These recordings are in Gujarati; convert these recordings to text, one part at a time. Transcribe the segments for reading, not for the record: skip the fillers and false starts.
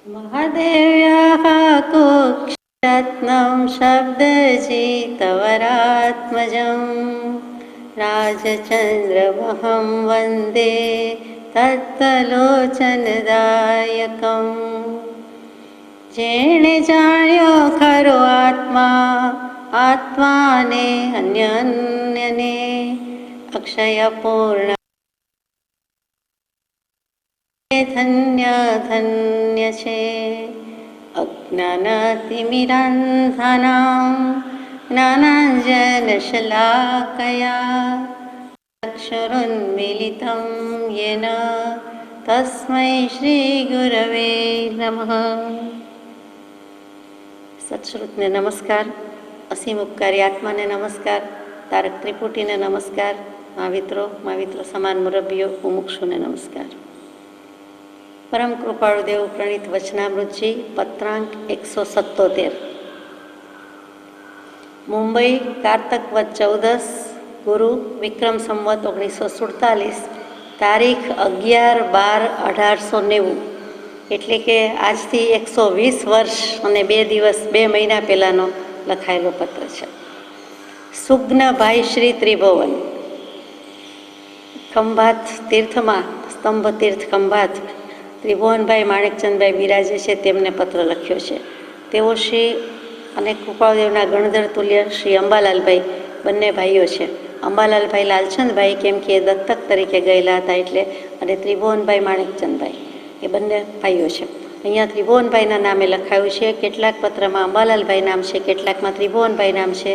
महादेव्याः कुक्षरत्नं शब्दजितवरात्मजं राजचन्द्रमहं वन्दे तत्तलोचनदायकम् जेणे जाण्यो खरो आत्माने अन्यन्यने अक्षयपूर्ण धन्य धन्य छे अज्ञानतिमिरान्धानां ज्ञानाञ्जनशलाकया चक्षुरुन्मीलितं येन तस्मै श्रीगुरवे नमः। सत्श्रुतने नमस्कार, असीम उपकारी आत्माने नमस्कार, तारक त्रिपुटीने नमस्कार, माविત્રો સમાન મુરબ્બીઓ મુમુક્ષુને નમસ્કાર। પરમ કૃપાળુદેવ પ્રણીત વચનામૃતજી પત્રાંક 177 મુંબઈ કારતક વદ 14 ગુરુ વિક્રમ સંવત 1947 તારીખ 11/12/1890 એટલે કે આજથી 120 વર્ષ અને 2 દિવસ 2 મહિના પહેલાંનો લખાયેલો પત્ર છે। સુગ્નભાઈ શ્રી ત્રિભુવન ખંભાત તીર્થમાં સ્તંભ તીર્થ ખંભાત ત્રિભુવનભાઈ માણેકચંદભાઈ બિરાજે છે તેમને પત્ર લખ્યો છે। તેઓ શ્રી અને કૃપાળુદેવના ગણધર તુલ્ય શ્રી અંબાલાલભાઈ બંને ભાઈઓ છે। અંબાલાલભાઈ લાલચંદભાઈ કેમ કે એ દત્તક તરીકે ગયેલા હતા એટલે, અને ત્રિભુવનભાઈ માણેકચંદભાઈ એ બંને ભાઈઓ છે। અહીંયા ત્રિભુવનભાઈના નામે લખાયું છે, કેટલાક પત્રમાં અંબાલાલભાઈ નામ છે, કેટલાકમાં ત્રિભુવનભાઈ નામ છે।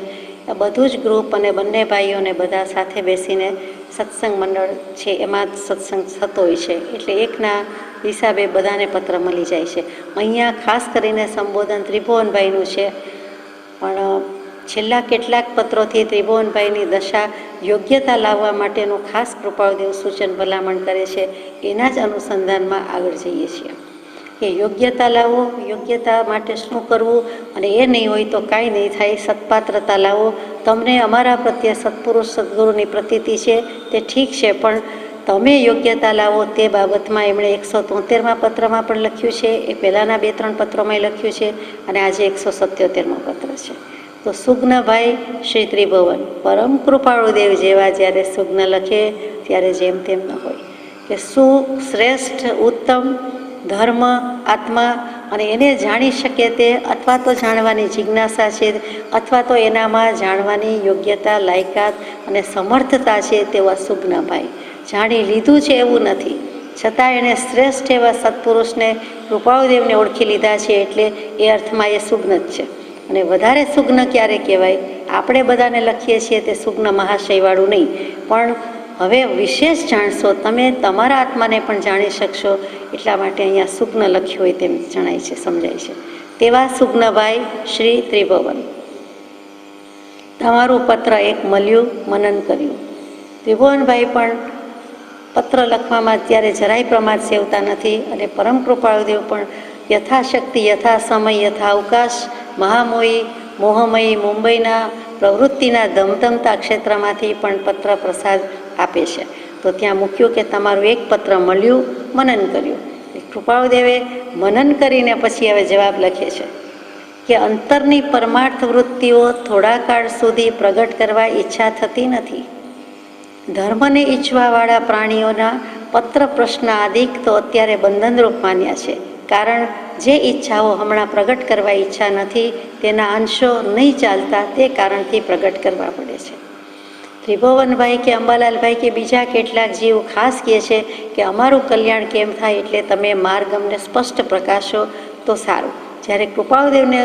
આ બધું જ ગ્રુપ અને બંને ભાઈઓને બધા સાથે બેસીને સત્સંગ મંડળ છે એમાં સત્સંગ થતો હોય છે, એટલે એકના હિસાબે બધાને પત્ર મળી જાય છે। અહીંયા ખાસ કરીને સંબોધન ત્રિભુવનભાઈનું છે, પણ છેલ્લા કેટલાક પત્રોથી ત્રિભુવનભાઈની દશા યોગ્યતા લાવવા માટેનું ખાસ કૃપાળુદેવ સૂચન ભલામણ કરે છે। એના જ અનુસંધાનમાં આગળ જઈએ છીએ કે યોગ્યતા લાવો, યોગ્યતા માટે શું કરવું, અને એ નહીં હોય તો કાંઈ નહીં થાય। સત્પાત્રતા લાવો, તમને અમારા પ્રત્યે સત્પુરુષ સદગુરુની પ્રતીતિ છે તે ઠીક છે, પણ તમે યોગ્યતા લાવો તે બાબતમાં એમણે 173મા પત્રમાં પણ લખ્યું છે, એ પહેલાંના 2-3 પત્રોમાં લખ્યું છે, અને આજે 177મો પત્ર છે। તો સુગ્નભાઈ શ્રી ત્રિભુવન પરમ કૃપાળુદેવ જેવા જ્યારે સુગ્ન લખે ત્યારે જેમ તેમ ન હોય કે શ્રેષ્ઠ ઉત્તમ ધર્મ આત્મા અને એને જાણી શકે તે, અથવા તો જાણવાની જિજ્ઞાસા છે, અથવા તો એનામાં જાણવાની યોગ્યતા લાયકાત અને સમર્થતા છે તેવા સુગ્નભાઈ જાણી લીધું છે એવું નથી, છતાં એણે શ્રેષ્ઠ એવા સત્પુરુષને કૃપાળુદેવને ઓળખી લીધા છે, એટલે એ અર્થમાં એ સુગ્ન જ છે। અને વધારે સુગ્ન ક્યારે કહેવાય, આપણે બધાને લખીએ છીએ તે સુગ્ન મહાશયવાળું નહીં, પણ હવે વિશેષ જાણશો તમે, તમારા આત્માને પણ જાણી શકશો, એટલા માટે અહીંયા સુગ્ન લખ્યું હોય તેમ જણાય છે, સમજાય છે। તેવા સુગ્નભાઈ શ્રી ત્રિભુવન, તમારું પત્ર એક મળ્યું, મનન કર્યું। ત્રિભુવનભાઈ પણ પત્ર લખવામાં અત્યારે જરાય પ્રમાદ સેવતા નથી, અને પરમ કૃપાળુદેવ પણ યથાશક્તિ, યથા સમય, યથા અવકાશ મહામોહી મોહમયી મુંબઈના પ્રવૃત્તિના ધમધમતા ક્ષેત્રમાંથી પણ પત્ર પ્રસાદ આપે છે। તો ત્યાં મૂક્યું કે તમારું એક પત્ર મળ્યું, મનન કર્યું। કૃપાળુદેવે મનન કરીને પછી હવે જવાબ લખે છે કે અંતરની પરમાર્થ વૃત્તિઓ થોડા કાળ સુધી પ્રગટ કરવા ઈચ્છા થતી નથી। ધર્મને ઈચ્છવાવાળા પ્રાણીઓના પત્ર પ્રશ્ન આદિક તો અત્યારે બંધનરૂપ માન્યા છે, કારણ જે ઈચ્છાઓ હમણાં પ્રગટ કરવા ઈચ્છા નથી તેના અંશો નહીં ચાલતા તે કારણથી પ્રગટ કરવા પડે છે। ત્રિભુવનભાઈ કે અંબાલાલભાઈ કે બીજા કેટલાક જીવ ખાસ કહે છે કે અમારું કલ્યાણ કેમ થાય એટલે તમે માર્ગ અમને સ્પષ્ટ પ્રકાશો તો સારું। જ્યારે કૃપાળુદેવને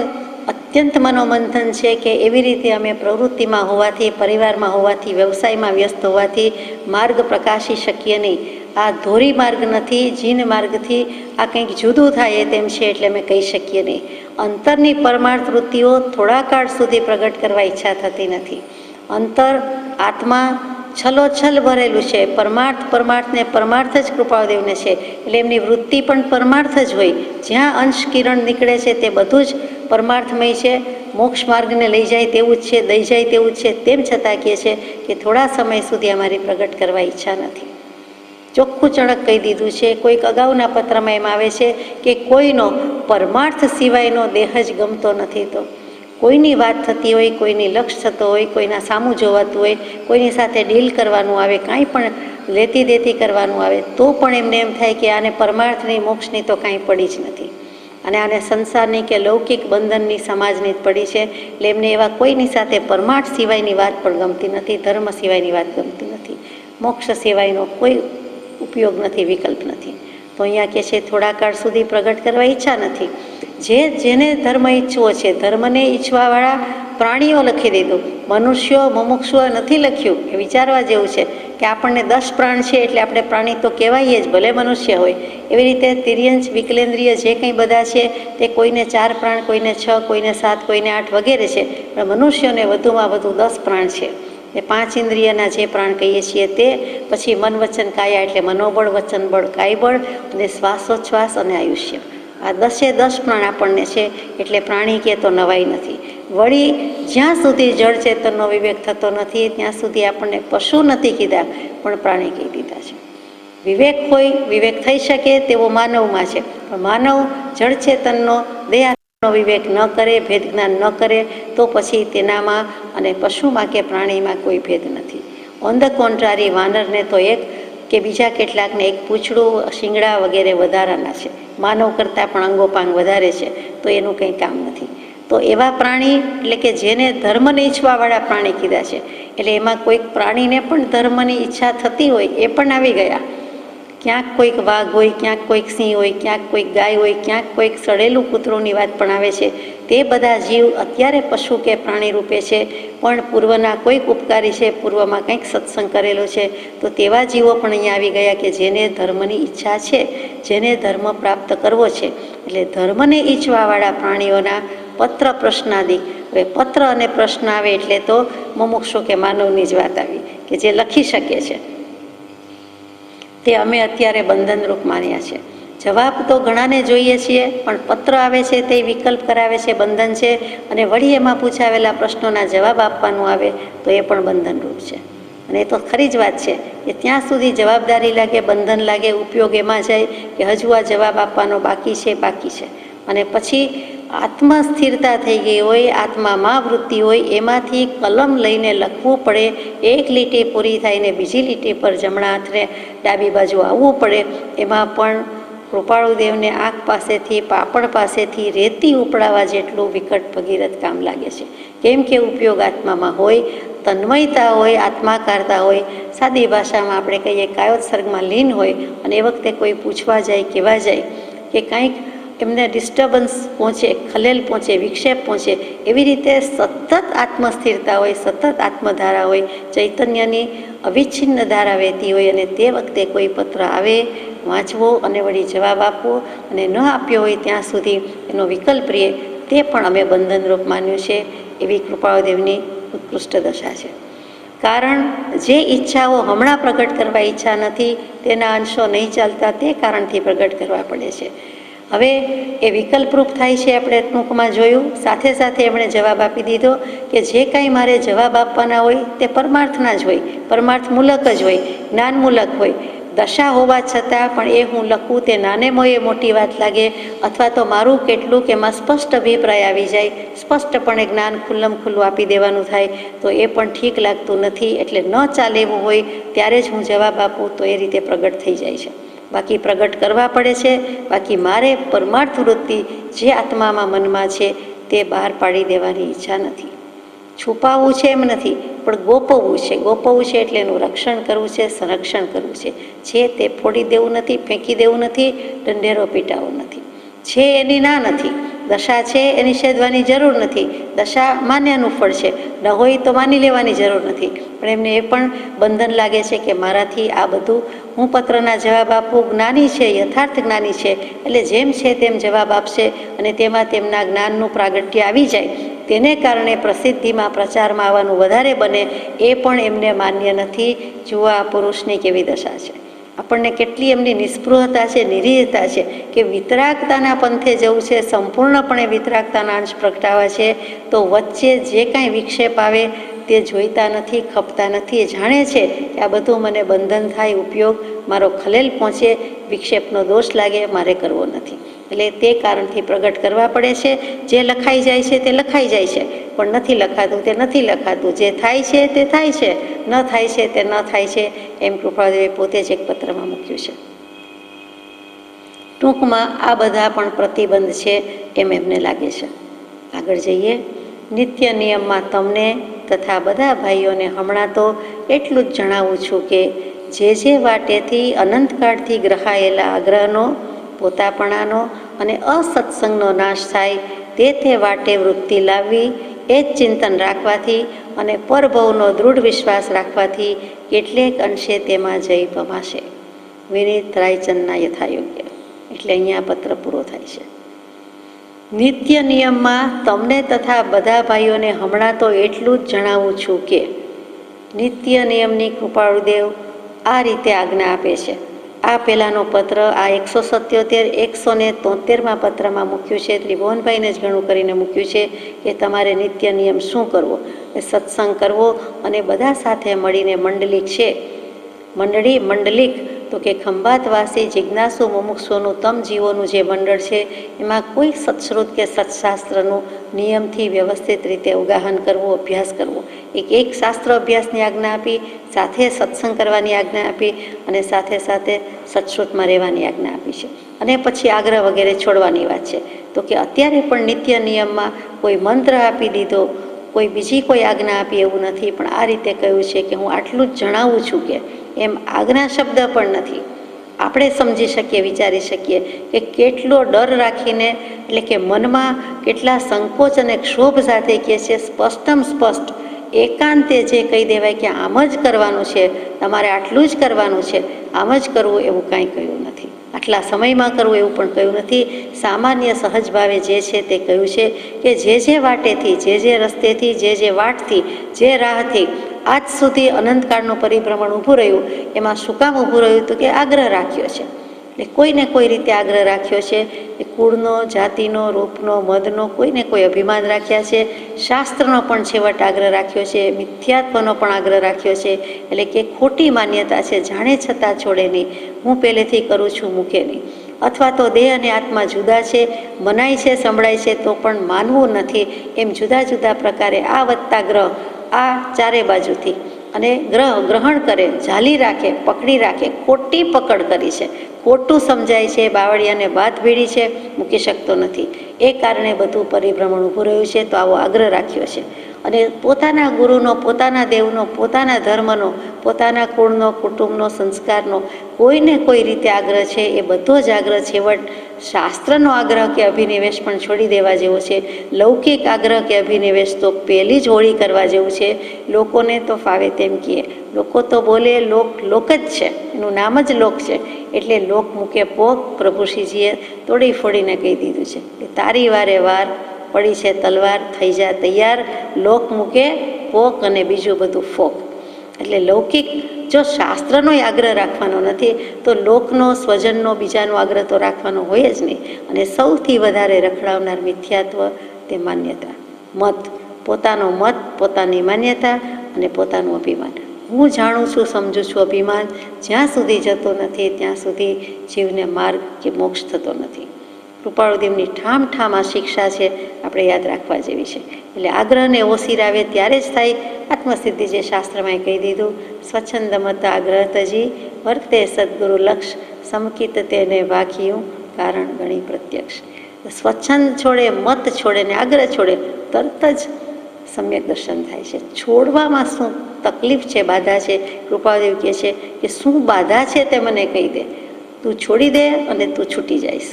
અત્યંત મનોમંથન છે કે એવી રીતે અમે પ્રવૃત્તિમાં હોવાથી, પરિવારમાં હોવાથી, વ્યવસાયમાં વ્યસ્ત હોવાથી માર્ગ પ્રકાશી શકીએ નહીં। આ ધોરી માર્ગ નથી, જીન માર્ગથી આ કંઈક જુદું થાય તેમ છે, એટલે અમે કહી શકીએ નહીં। અંતરની પરમાર્થ વૃત્તિઓ થોડા કાળ સુધી પ્રગટ કરવા ઈચ્છા થતી નથી। અંતર આત્મા છલોછલ ભરેલું છે, પરમાર્થને પરમાર્થ જ કૃપાળુદેવને છે, એટલે એમની વૃત્તિ પણ પરમાર્થ જ હોય। જ્યાં અંશ કિરણ નીકળે છે તે બધું જ પરમાર્થમય છે, મોક્ષ માર્ગને લઈ જાય તેવું જ છે, દઈ જાય તેવું જ છે। તેમ છતાં કહે છે કે થોડા સમય સુધી અમારી પ્રગટ કરવા ઈચ્છા નથી। ચોખ્ખું ચણક કહી દીધું છે. કોઈક અગાઉના પત્રમાં એમ આવે છે કે કોઈનો પરમાર્થ સિવાયનો દેહ જ ગમતો નથી. તો કોઈની વાત થતી હોય, કોઈની લક્ષ થતો હોય, કોઈના સામું જોવાતું હોય, કોઈની સાથે ડીલ કરવાનું આવે, કાંઈ પણ લેતી દેતી કરવાનું આવે તો પણ એમને એમ થાય કે આને પરમાર્થની મોક્ષની તો કાંઈ પડી જ નથી અને આને સંસારની કે લૌકિક બંધનની સમાજની જ પડી છે. એટલે એમને એવા કોઈની સાથે પરમાર્થ સિવાયની વાત પણ ગમતી નથી, ધર્મ સિવાયની વાત ગમતી નથી, મોક્ષ સિવાયનો કોઈ ઉપયોગ નથી, વિકલ્પ નથી. તો અહીંયા કહે છે થોડા કાળ સુધી પ્રગટ કરવા ઈચ્છા નથી. જેને ધર્મ ઈચ્છવો છે, ધર્મને ઈચ્છવાવાળા પ્રાણીઓ લખી દીધું, મનુષ્યો મુમુક્ષુઓ નથી લખ્યું. એ વિચારવા જેવું છે કે આપણને 10 પ્રાણ છે એટલે આપણે પ્રાણી તો કહેવાઈએ જ, ભલે મનુષ્ય હોય. એવી રીતે તિર્યંશ વિકલેન્દ્રિય જે કંઈ બધા છે તે કોઈને 4 પ્રાણ, કોઈને 6, કોઈને 7, કોઈને 8 વગેરે છે. પણ મનુષ્યોને વધુમાં વધુ 10 પ્રાણ છે. એ 5 ઇન્દ્રિયના જે પ્રાણ કહીએ છીએ તે, પછી મન વચન કાયા એટલે મનોબળ, વચન બળ, કાયબળ અને શ્વાસોચ્છ્વાસ અને આયુષ્ય. આ 10 પ્રાણ આપણને છે એટલે પ્રાણી કહે તો નવાઈ નથી. વળી જ્યાં સુધી જળ ચેતનનો વિવેક થતો નથી ત્યાં સુધી આપણને પશુ નથી કીધા પણ પ્રાણી કહી દીધા છે. વિવેક હોય, વિવેક થઈ શકે તેવો માનવમાં છે, પણ માનવ જળ ચેતનનો દેહાનો વિવેક ન કરે, ભેદ જ્ઞાન ન કરે તો પછી તેનામાં અને પશુમાં કે પ્રાણીમાં કોઈ ભેદ નથી. ઓન ધ કોન્ટ્રારી વાનરને તો એક કે બીજા કેટલાકને એક પૂંછડું, શિંગડા વગેરે વધારાના છે, માનવ કરતાં પણ અંગોપાંગ વધારે છે, તો એનું કંઈ કામ નથી. તો એવા પ્રાણી એટલે કે જેને ધર્મને ઈચ્છવાવાળા પ્રાણી કીધા છે. એટલે એમાં કોઈક પ્રાણીને પણ ધર્મની ઈચ્છા થતી હોય એ પણ આવી ગયા. ક્યાંક કોઈક વાઘ હોય, ક્યાંક કોઈક સિંહ હોય, ક્યાંક કોઈક ગાય હોય, ક્યાંક કોઈક સડેલું કૂતરોની વાત પણ આવે છે. તે બધા જીવ અત્યારે પશુ કે પ્રાણી રૂપે છે, પણ પૂર્વના કોઈક ઉપકારી છે, પૂર્વમાં કંઈક સત્સંગ કરેલો છે, તો તેવા જીવો પણ અહીંયા આવી ગયા કે જેને ધર્મની ઈચ્છા છે, જેને ધર્મ પ્રાપ્ત કરવો છે. એટલે ધર્મને ઈચ્છવાવાળા પ્રાણીઓના પત્ર પ્રશ્નાદિ. હવે પત્ર અને પ્રશ્ન આવે એટલે તો મુમુક્ષુ કે માનવની જ વાત આવી કે જે લખી શકે છે. તે અમે અત્યારે બંધનરૂપ માન્યા છે. જવાબ તો ઘણાને જોઈએ છીએ, પણ પત્ર આવે છે તે વિકલ્પ કરાવે છે, બંધન છે. અને વળી એમાં પૂછાવેલા પ્રશ્નોના જવાબ આપવાનું આવે તો એ પણ બંધનરૂપ છે. અને એ તો ખરી જ વાત છે કે ત્યાં સુધી જવાબદારી લાગે, બંધન લાગે, ઉપયોગ એમાં જાય કે હજુ આ જવાબ આપવાનો બાકી છે. અને પછી આત્મસ્થિરતા થઈ ગઈ હોય, આત્મામાં વૃત્તિ હોય, એમાંથી કલમ લઈને લખવું પડે. એક લીટી પૂરી થઈને બીજી લીટી પર જમણા હાથને ડાબી બાજુ આવવું પડે. એમાં પણ કૃપાળુદેવને આંખ પાસેથી, પાપણ પાસેથી રેતી ઉપડાવવા જેટલું વિકટ ભગીરથ કામ લાગે છે. કેમ કે ઉપયોગ આત્મામાં હોય, તન્મયતા હોય, આત્માકારતા હોય. સાદી ભાષામાં આપણે કહીએ કાયોત્સર્ગમાં લીન હોય. અને એ વખતે કોઈ પૂછવા જાય, કહેવા જાય કે કાંઈક એમને ડિસ્ટર્બન્સ પહોંચે, ખલેલ પહોંચે, વિક્ષેપ પહોંચે, એવી રીતે સતત આત્મસ્થિરતા હોય, સતત આત્મધારા હોય, ચૈતન્યની અવિચ્છિન્ન ધારા વહેતી હોય. અને તે વખતે કોઈ પત્ર આવે, વાંચવો અને વળી જવાબ આપવો, અને ન આપ્યો હોય ત્યાં સુધી એનો વિકલ્પ રહે, તે પણ અમે બંધનરૂપ માન્યું છે. એવી કૃપાળુદેવની ઉત્કૃષ્ટ દશા છે. કારણ જે ઈચ્છાઓ હમણાં પ્રગટ કરવા ઈચ્છા નથી તેના અંશો નહીં ચાલતા, તે કારણથી પ્રગટ કરવા પડે છે. હવે એ વિકલ્પરૂપ થાય છે, આપણે ટૂંકમાં જોયું. સાથે સાથે એમણે જવાબ આપી દીધો કે જે કાંઈ મારે જવાબ આપવાના હોય તે પરમાર્થના જ હોય, પરમાર્થમૂલક જ હોય, જ્ઞાનમૂલક હોય. દશા હોવા છતાં પણ એ હું લખું તે નાને મોએ મોટી વાત લાગે, અથવા તો મારું કેટલું કે એમાં સ્પષ્ટ અભિપ્રાય આવી જાય, સ્પષ્ટપણે જ્ઞાન ખુલ્લમ ખુલ્લું આપી દેવાનું થાય, તો એ પણ ઠીક લાગતું નથી. એટલે ન ચાલે એવું હોય ત્યારે જ હું જવાબ આપું તો એ રીતે પ્રગટ થઈ જાય છે. બાકી પ્રગટ કરવા પડે છે. બાકી મારે પરમાર્થ વૃત્તિ જે આત્મામાં, મનમાં છે તે બહાર પાડી દેવાની ઈચ્છા નથી. છુપાવવું છે એમ નથી, પણ ગોપવવું છે. ગોપવવું છે એટલે એનું રક્ષણ કરવું છે, સંરક્ષણ કરવું છે તે ફોડી દેવું નથી, ફેંકી દેવું નથી, દંડેરો પીટાવો નથી. છે એની ના નથી, દશા છે એની શોધવાની જરૂર નથી. દશા માન્યાનું ફળ છે, ન હોય તો માની લેવાની જરૂર નથી. પણ એમને એ પણ બંધન લાગે છે કે મારાથી આ બધું, હું પત્રના જવાબ આપું, જ્ઞાની છે, યથાર્થ જ્ઞાની છે, એટલે જેમ છે તેમ જવાબ આપશે અને તેમાં તેમના જ્ઞાનનું પ્રાગટ્ય આવી જાય. તેને કારણે પ્રસિદ્ધિમાં, પ્રચારમાં આવવાનું વધારે બને, એ પણ એમને માન્ય નથી. જુઓ આ પુરુષની કેવી દશા છે. આપણને કેટલી એમની નિસ્પૃહતા છે, નિરીહતા છે કે વિતરાગતાના પંથે જવું છે, સંપૂર્ણપણે વિતરાગતાના અંશ પ્રગટાવા છે, તો વચ્ચે જે કાંઈ વિક્ષેપ આવે તે જોઈતા નથી, ખપતા નથી. એ જાણે છે કે આ બધું મને બંધન થાય, ઉપયોગ મારો ખલેલ પહોંચે, વિક્ષેપનો દોષ લાગે, મારે કરવો નથી. એટલે તે કારણથી પ્રગટ કરવા પડે છે. જે લખાઈ જાય છે તે લખાઈ જાય છે, પણ નથી લખાતું તે નથી લખાતું. જે થાય છે તે થાય છે, ન થાય છે તે ન થાય છે, એમ કૃપાળુદેવે પોતે જ એક પત્રમાં મૂક્યું છે. ટૂંકમાં આ બધા પણ પ્રતિબંધ છે એમ એમને લાગે છે. આગળ જઈએ. નિત્ય નિયમમાં તમને તથા બધા ભાઈઓને હમણાં તો એટલું જ જણાવું છું કે જે વાટેથી અનંતકાળથી ગ્રહાયેલા આગ્રહનો, પોતાપણાનો અને અસત્સંગનો નાશ થાય તે વાટે વૃત્તિ લાવવી, એ જ ચિંતન રાખવાથી અને પરભવનો દૃઢ વિશ્વાસ રાખવાથી કેટલેક અંશે તેમાં જય પમાશે. વિનીત રાયચંદના યથાયોગ્ય. એટલે અહીંયા પત્ર પૂરો થાય છે. નિત્ય નિયમમાં તમને તથા બધા ભાઈઓને હમણાં તો એટલું જ જણાવું છું કે નિત્ય નિયમની કૃપાળુદેવ આ રીતે આજ્ઞા આપે છે. આ પહેલાંનો પત્ર, આ 177, 173માં પત્રમાં મૂક્યું છે. ત્રિભુવનભાઈને જ ઘણું કરીને મૂક્યું છે કે તમારે નિત્ય નિયમ શું કરવો, એ સત્સંગ કરવો અને બધા સાથે મળીને મંડલિક છે. મંડલિક તો કે ખંભાતવાસી જિજ્ઞાસુ મુમુક્ષુનું તમ જીવોનું જે મંડળ છે, એમાં કોઈ સત્શ્રુત કે સત્શાસ્ત્રનું નિયમથી વ્યવસ્થિત રીતે અવગાહન કરવું, અભ્યાસ કરવો. એક શાસ્ત્ર અભ્યાસની આજ્ઞા આપી, સાથે સત્સંગ કરવાની આજ્ઞા આપી અને સાથે સાથે સત્શ્રુતમાં રહેવાની આજ્ઞા આપી છે. અને પછી આગ્રહ વગેરે છોડવાની વાત છે. તો કે અત્યારે પણ નિત્ય નિયમમાં કોઈ મંત્ર આપી દીધો, કોઈ બીજી કોઈ આજ્ઞા આપી એવું નથી, પણ આ રીતે કહ્યું છે કે હું આટલું જ જણાવું છું કે એમ આજ્ઞા શબ્દ પણ નથી. આપણે સમજી શકીએ, વિચારી શકીએ કે કેટલો ડર રાખીને, એટલે કે મનમાં કેટલા સંકોચ અને ક્ષોભ સાથે કહે છે. સ્પષ્ટ એકાંતે જે કહી દેવાય કે આમ જ કરવાનું છે, તમારે આટલું જ કરવાનું છે, આમ જ કરવું, એવું કાંઈ કહ્યું નથી. આટલા સમયમાં કરવું એવું પણ કહ્યું નથી. સામાન્ય સહજ ભાવે જે છે તે કહ્યું છે કે જે વાટેથી, જે રસ્તેથી, જે વાટથી, જે રાહથી આજ સુધી અનંતકાળનું પરિભ્રમણ ઊભું રહ્યું, એમાં શું કામ ઊભું રહ્યું? તો કે આગ્રહ રાખ્યો છે. એટલે કોઈને કોઈ રીતે આગ્રહ રાખ્યો છે. એ કુળનો, જાતિનો, રૂપનો, મદનો, કોઈને કોઈ અભિમાન રાખ્યા છે. શાસ્ત્રનો પણ છેવટ આગ્રહ રાખ્યો છે. મિથ્યાત્વનો પણ આગ્રહ રાખ્યો છે. એટલે કે ખોટી માન્યતા છે, જાણે છતાં છોડે નહીં. હું પહેલેથી કરું છું, મૂકે નહીં. અથવા તો દેહ અને આત્મા જુદા છે, મનાય છે, સંભળાય છે, તો પણ માનવું નથી. એમ જુદા જુદા પ્રકારે આ વત્તા ગ્રહ, આ ચારે બાજુથી અને ગ્રહણ કરે, ઝાલી રાખે, પકડી રાખે, ખોટી પકડ કરી છે, ખોટું સમજાય છે, બાવળિયાને બાદ ભીડી છે, મૂકી શકતો નથી. એ કારણે બધું પરિભ્રમણ ઊભું રહ્યું છે. તો આવો આગ્રહ રાખ્યો છે. અને પોતાના ગુરુનો, પોતાના દેવનો, પોતાના ધર્મનો, પોતાના કુળનો, કુટુંબનો, સંસ્કારનો કોઈને કોઈ રીતે આગ્રહ છે. એ બધો જ આગ્રહ છેવટ શાસ્ત્રનો આગ્રહ કે અભિનિવેશ પણ છોડી દેવા જેવો છે. લૌકિક આગ્રહ કે અભિનિવેશ તો પહેલી જ હોળી કરવા જેવું છે. લોકોને તો ફાવે તેમ કહે, લોકો તો બોલે, લોક જ છે, એનું નામ જ લોક છે. એટલે લોક મૂકે પોક. પ્રભુશ્રીજીએ તોડી ફોડીને કહી દીધું છે કે તારી વારે વાર પડી છે તલવાર, થઈ જા તૈયાર. લોક મૂકે પોક અને બીજું બધું ફોક. એટલે લૌકિક જો શાસ્ત્રનો આગ્રહ રાખવાનો નથી તો લોકનો, સ્વજનનો, બીજાનો આગ્રહ તો રાખવાનો હોય જ નહીં. અને સૌથી વધારે રખડાવનાર મિથ્યાત્વ તે માન્યતા, મત, પોતાનો મત, પોતાની માન્યતા અને પોતાનું અભિમાન. હું જાણું છું, સમજું છું, અભિમાન જ્યાં સુધી જતો નથી ત્યાં સુધી જીવને માર્ગ કે મોક્ષ થતો નથી. કૃપાળુદેવની ઠામ આ શિક્ષા છે, આપણે યાદ રાખવા જેવી છે. એટલે આગ્રહને ઓસિરાવે ત્યારે જ થાય આત્મસિદ્ધિ. જે શાસ્ત્રમાં કહી દીધું, સ્વચ્છંદ મત આગ્રહ તજી વર્તે સદગુરુ લક્ષ સમકિત તેને વાખ્યું કારણ ગણી પ્રત્યક્ષ. સ્વચ્છંદ છોડે, મત છોડે ને આગ્રહ છોડે, તરત જ સમ્યક દર્શન થાય છે. છોડવામાં શું તકલીફ છે, બાધા છે? કૃપાદેવ કહે છે કે શું બાધા છે તે મને કહી દે, તું છોડી દે અને તું છૂટી જઈશ.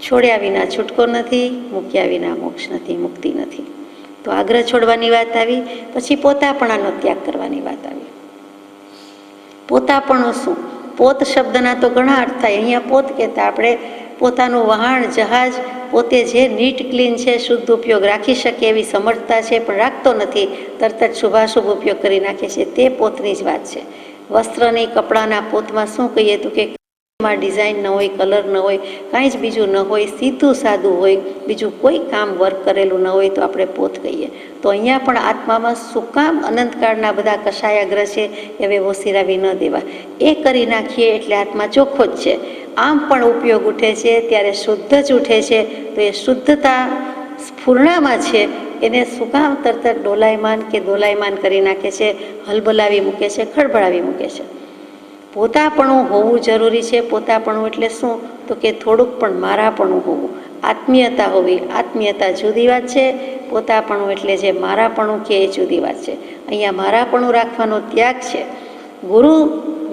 છોડ્યા વિના છૂટકો નથી, મૂક્યા વિના મોક્ષ નથી, મુક્તિ નથી. તો આગ્રહ છોડવાની વાત આવી. પછી પોતાપણાનો ત્યાગ કરવાની વાત આવી. પોતાપણું શું? પોત શબ્દના તો ઘણા અર્થ થાય. અહીંયા પોત કહેતા આપણે પોતાનું વહાણ, જહાજ, પોતે જે નીટ ક્લીન છે, શુદ્ધ ઉપયોગ રાખી શકે એવી સમર્થતા છે, પણ રાખતો નથી, તરત જ શુભાશુભ ઉપયોગ કરી નાખે છે. તે પોતની જ વાત છે. વસ્ત્રની, કપડાના પોતમાં શું કહીએ તો કે એમાં ડિઝાઇન ન હોય, કલર ન હોય, કાંઈ જ બીજું ન હોય, સીધું સાદું હોય, બીજું કોઈ કામ વર્ક કરેલું ન હોય તો આપણે પોત કહીએ. તો અહીંયા પણ આત્મામાં શું કામ અનંતકાળના બધા કષાયાગ્રહ છે હવે ઓસિરાવી ન દેવા, એ કરી નાખીએ એટલે આત્મા ચોખ્ખો જ છે. આમ પણ ઉપયોગ ઉઠે છે ત્યારે શુદ્ધ જ ઉઠે છે. તો એ શુદ્ધતા સ્ફૂર્ણામાં છે, એને શું કામ તરત દોલાયમાન કરી નાખે છે, હલબલાવી મૂકે છે, ખળભળાવી મૂકે છે. પોતાપણું હોવું જરૂરી છે. પોતાપણું એટલે શું? તો કે થોડુંક પણ મારાપણું હોવું, આત્મીયતા હોવી. આત્મીયતા જુદી વાત છે, પોતાપણું એટલે જે મારાપણું કે એ જુદી વાત છે. અહીંયા મારાપણું રાખવાનો ત્યાગ છે. ગુરુ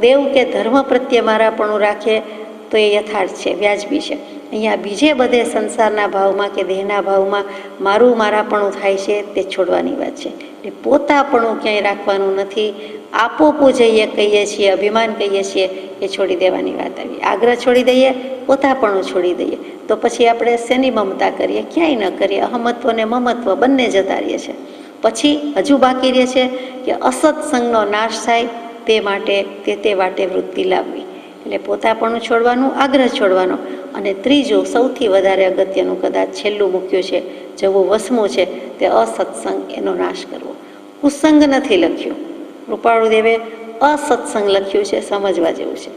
દેવ કે ધર્મ પ્રત્યે મારાપણું રાખે તો એ યથાર્થ છે, વ્યાજબી છે. અહીંયા બીજે બધે સંસારના ભાવમાં કે દેહના ભાવમાં મારાપણું થાય છે, તે છોડવાની વાત છે. એટલે પોતાપણું ક્યાંય રાખવાનું નથી. આપોપું જઈએ કહીએ છીએ, અભિમાન કહીએ છીએ, એ છોડી દેવાની વાત આવી. આગ્રહ છોડી દઈએ, પોતાપણું છોડી દઈએ તો પછી આપણે શેની મમતા કરીએ? ક્યાંય ન કરીએ. અહમત્વ ને મમત્વ બંને જતા રહીએ છે. પછી હજુ બાકી રહે છે કે અસત્સંગનો નાશ થાય તે માટે તે વાટે વૃત્તિ લાવવી. એટલે પોતાપણું છોડવાનું, આગ્રહ છોડવાનો. અને ત્રીજું સૌથી વધારે અગત્યનું કદાચ છેલ્લું મૂક્યું છે, જવું વસમું છે, તે અસત્સંગ, એનો નાશ કરવો. કુસંગ નથી લખ્યું, કૃપાળુદેવે અસત્સંગ લખ્યું છે, સમજવા જેવું છે.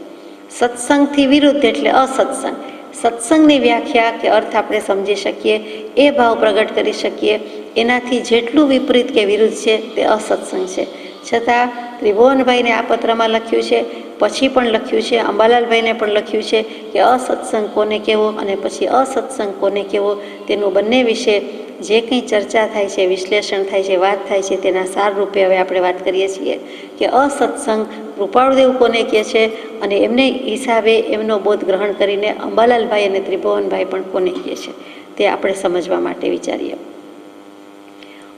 સત્સંગથી વિરુદ્ધ એટલે અસત્સંગ. સત્સંગની વ્યાખ્યા કે અર્થ આપણે સમજી શકીએ, એ ભાવ પ્રગટ કરી શકીએ, એનાથી જેટલું વિપરીત કે વિરુદ્ધ છે તે અસત્સંગ છે. છતાં ત્રિભુવનભાઈને આ પત્રમાં લખ્યું છે, પછી પણ લખ્યું છે, અંબાલાલભાઈને પણ લખ્યું છે કે અસત્સંગ કોને કહેવો અને પછી અસત્સંગ કોને કહેવો, તેનું બંને વિશે જે કંઈ ચર્ચા થાય છે, વિશ્લેષણ થાય છે, વાત થાય છે, તેના સાર રૂપે હવે આપણે વાત કરીએ છીએ કે અસત્સંગ કૃપાળુદેવ કોને કહે છે અને એમને હિસાબે એમનો બોધ ગ્રહણ કરીને અંબાલાલભાઈ અને ત્રિભુવનભાઈ પણ કોને કહે છે તે આપણે સમજવા માટે વિચારીએ.